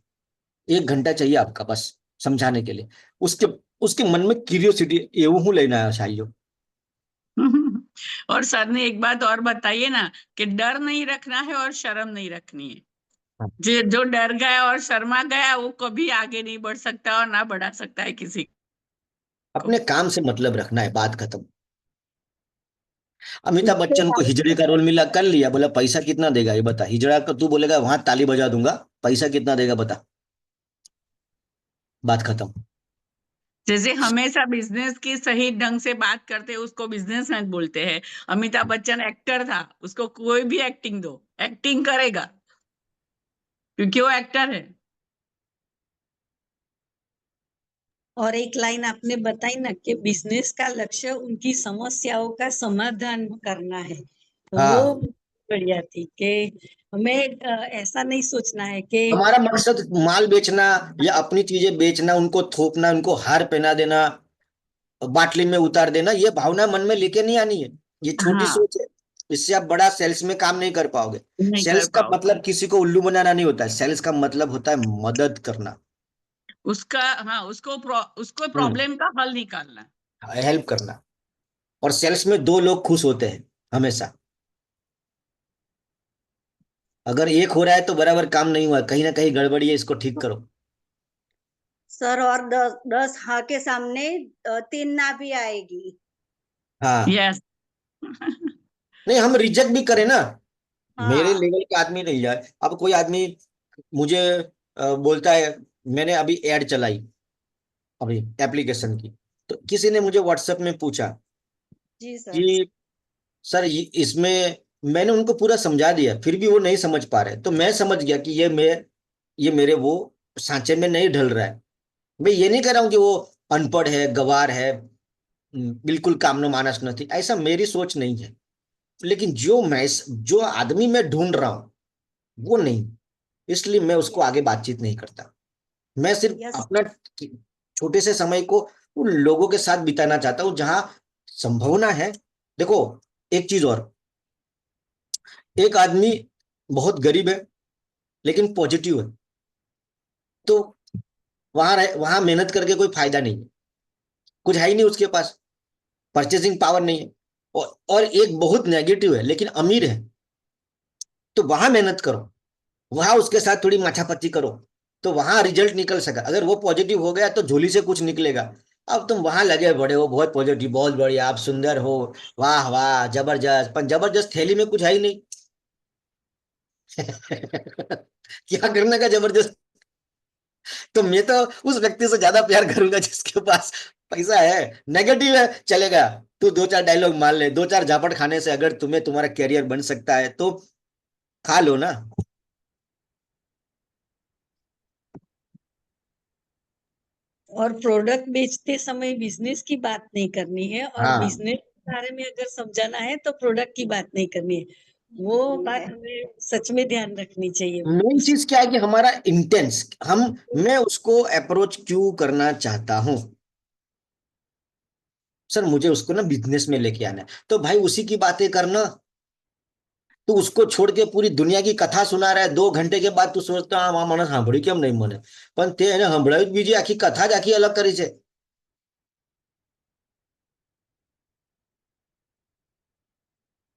1 घंटा चाहिए आपका बस समझाने के लिए। उसके उसके मन में क्यूरियोसिटी એવું હું લઈને આવ્યો છે। और सर ने एक बात और बताइए ना कि डर नहीं रखना है और शर्म नहीं रखनी है। जो डर गया और शर्मा गया वो कभी आगे नहीं बढ़ सकता और ना बढ़ा सकता है किसी को। अपने काम से मतलब रखना है, बात खत्म। अमिताभ उसके बच्चन को हिजड़े का रोल मिला, कर लिया, बोला पैसा कितना देगा ये बता। हिजड़ा का तू बोलेगा वहां ताली बजा दूंगा, पैसा कितना देगा बता, बात खत्म। जैसे हमेशा बिजनेस की सही ढंग से बात करते हैं उसको बिजनेसमैन बोलते हैं। अमिताभ बच्चन एक्टर था, उसको कोई भी एक्टिंग दो, एक्टिंग करेगा क्योंकि वो एक्टर है। और एक लाइन आपने बताई ना कि बिजनेस का लक्ष्य उनकी समस्याओं का समाधान करना है, तो वो हाँ, बढ़िया थी कि हमें ऐसा नहीं सोचना है कि हमारा मकसद माल बेचना या अपनी चीजें बेचना, उनको थोपना, उनको हार पहना देना, बाटली में उतार देना, ये भावना मन में लेके नहीं आनी है। ये छोटी हाँ, सोच है, इससे आप बड़ा सेल्स में काम नहीं कर पाओगे। नहीं कर सेल्स का पाओ। मतलब किसी को उल्लू बनाना नहीं होता है, सेल्स का मतलब होता है मदद करना, उसका, हाँ, उसको हम्म, प्रॉब्लम का हल निकालना। हेल्प करना। और सेल्स में 2 लोग खुश होते हैं हमेशा। अगर एक हो रहा है तो बराबर काम नहीं हुआ, कहीं ना कहीं गड़बड़ी है, इसको ठीक करो। सर, और 10 हाँ के सामने 3 ना भी आएगी। हाँ, यस। नहीं हम रिजेक्ट भी करें ना, मेरे हाँ, लेवल का आदमी नहीं जाए। अब कोई आदमी मुझे बोलता है, मैंने अभी एड चलाई अभी एप्लीकेशन की, तो किसी ने मुझे व्हाट्सएप में पूछा जी सर। कि सर इसमें, मैंने उनको पूरा समझा दिया, फिर भी वो नहीं समझ पा रहे, तो मैं समझ गया कि ये मेरे वो सांचे में नहीं ढल रहा है। मैं ये नहीं कह रहा हूँ कि वो अनपढ़ है, गवार है, बिल्कुल कामनो मानस नहीं, ऐसा मेरी सोच नहीं है। लेकिन जो आदमी मैं ढूंढ रहा हूँ वो नहीं, इसलिए मैं उसको आगे बातचीत नहीं करता। मैं सिर्फ यस। अपना छोटे से समय को उन लोगों के साथ बिताना चाहता हूँ जहां संभावना है। देखो, एक चीज और, एक आदमी बहुत गरीब है लेकिन पॉजिटिव है, तो वहां मेहनत करके कोई फायदा नहीं है, कुछ है ही नहीं उसके पास, परचेसिंग पावर नहीं है। और एक बहुत नेगेटिव है लेकिन अमीर है, तो वहां मेहनत करो, वहां उसके साथ थोड़ी माथापच्ची करो, तो वहां रिजल्ट निकल सका। अगर वो पॉजिटिव हो गया तो झोली से कुछ निकलेगा। अब तुम वहां लगे बड़े हो, बहुत पॉजिटिव, बहुत बढ़िया, आप सुंदर हो, वाह वाह जबरदस्त, पर जबरदस्त थैली में कुछ है ही नहीं। क्या करने का जबरदस्त। तो मैं तो उस व्यक्ति से ज्यादा प्यार करूंगा जिसके पास पैसा है। नेगेटिव है चलेगा, तू दो चार डायलॉग मान ले, दो चार झापड़ खाने से अगर तुम्हें तुम्हारा कैरियर बन सकता है तो खा लो ना। और प्रोडक्ट बेचते समय बिजनेस की बात नहीं करनी है, और हाँ, बिजनेस के बारे में अगर समझाना है तो प्रोडक्ट की बात नहीं करनी है। वो बात हमें सच में ध्यान रखनी चाहिए। मेन चीज क्या है कि हमारा इंटेंस, मैं उसको अप्रोच क्यों करना चाहता हूं। सर मुझे उसको ना बिजनेस में लेके आना है, तो भाई उसी की बातें करना। तू उसको छोड़ के पूरी दुनिया की कथा सुना रहा है, 2 घंटे के बाद तू सोचता हाँ मानस સાંભળી કેમ नहीं મને, પણ તે એને સંભળાવી જ બીજી આખી કથા જ આખી अलग કરી છે।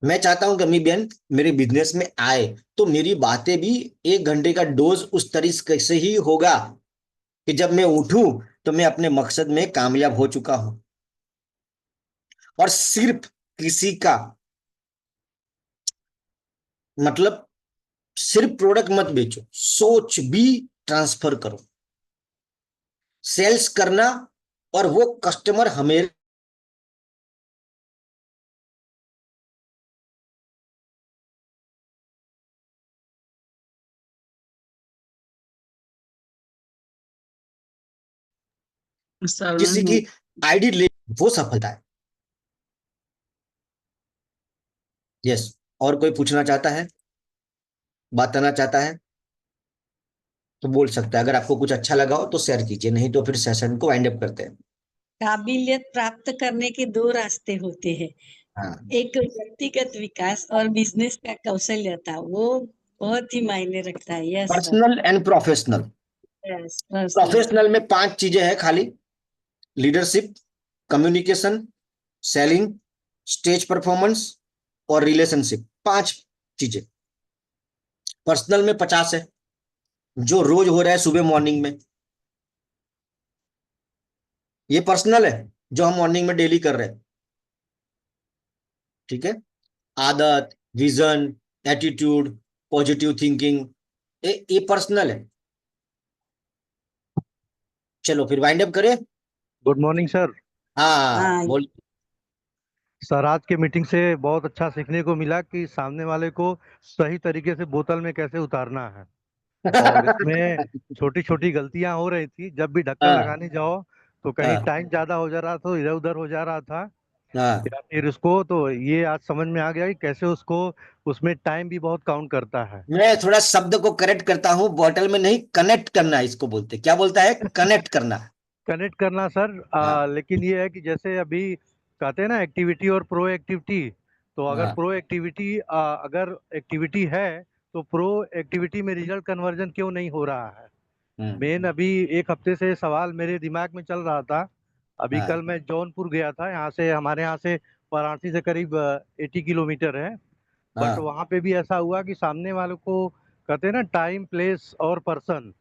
मैं चाहता हूं कि अम्मी बहन मेरे बिजनेस में आए, तो मेरी बातें भी 1 घंटे का डोज उस तरीके से ही होगा कि जब मैं उठूं तो मैं अपने मकसद में कामयाब हो चुका हूं। और सिर्फ किसी का मतलब सिर्फ प्रोडक्ट मत बेचो, सोच भी ट्रांसफर करो। सेल्स करना और वो कस्टमर हमें सर किसी की आईडी ले, वो सफलता है। यस। और कोई पूछना चाहता है, बात करना चाहता है तो बोल सकता है। अगर आपको कुछ अच्छा लगा हो तो शेयर कीजिए, नहीं तो फिर सेशन को वाइंड अप करते हैं। काबिलियत प्राप्त करने के दो रास्ते होते हैं, हाँ, एक व्यक्तिगत विकास और बिजनेस का कौशल्यता। वो बहुत ही मायने रखता है। Yes sir. Personal and professional. Yes personal. Professional में 5 चीजें हैं खाली: leadership, communication, selling, stage performance और रिलेशनशिप। 5 चीजें। पर्सनल में 50 है, जो रोज हो रहा है सुबह मॉर्निंग में। ये पर्सनल है जो हम मॉर्निंग में डेली कर रहे हैं। ठीक है। आदत, विजन, एटीट्यूड, पॉजिटिव थिंकिंग, ये पर्सनल है। चलो फिर वाइंड अप करें। Good morning sir. हाँ हाँ। बोल। सर आज के मीटिंग से बहुत अच्छा सीखने को मिला कि सामने वाले को सही तरीके से बोतल में कैसे उतारना है। और इसमें छोटी छोटी गलतियां हो रही थी, जब भी ढक्कन हाँ, लगाने जाओ तो कहीं हाँ, टाइम ज्यादा हो जा रहा था, इधर उधर हो जा रहा था, हाँ। या फिर उसको तो ये आज समझ में आ गया कि कैसे उसको उसमें टाइम भी बहुत काउंट करता है। मैं थोड़ा शब्द को करेक्ट करता हूँ, बॉटल में नहीं, कनेक्ट करना इसको बोलते। क्या बोलता है? कनेक्ट करना। कनेक्ट करना सर। हाँ, लेकिन ये है कि जैसे अभी कहते हैं ना एक्टिविटी और प्रो एक्टिविटी, तो अगर हाँ। प्रो एक्टिविटी अगर एक्टिविटी है तो प्रो एक्टिविटी में रिजल्ट कन्वर्जन क्यों नहीं हो रहा है। हम्म। मेन अभी एक हफ्ते से सवाल मेरे दिमाग में चल रहा था। अभी कल हाँ, मैं जौनपुर गया था, यहाँ से हमारे यहाँ से वाराणसी से करीब 80 किलोमीटर है। बट हाँ, वहाँ पे भी ऐसा हुआ कि सामने वालों को कहते हैं ना टाइम प्लेस और पर्सन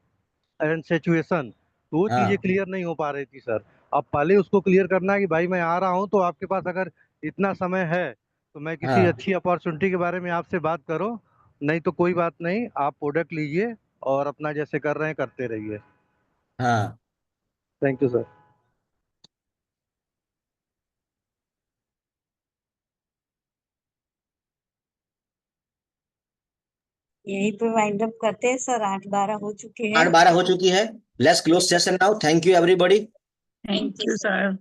एंड सिचुएशन, तो वो चीजें हाँ, क्लियर नहीं हो पा रही थी सर। अब पहले उसको क्लियर करना है कि भाई मैं आ रहा हूँ, तो आपके पास अगर इतना समय है तो मैं किसी हाँ, अच्छी अपॉर्चुनिटी के बारे में आपसे बात करो, नहीं तो कोई बात नहीं, आप प्रोडक्ट लीजिए और अपना जैसे कर रहे हैं करते रहिए। हाँ। Thank you sir. यहीं पे वाइंड अप करते हैं सर, 8:12 हो चुके हैं। 8:12 हो चुकी है। Let's close session now. Thank you everybody. Thank thank you you sir. Sir.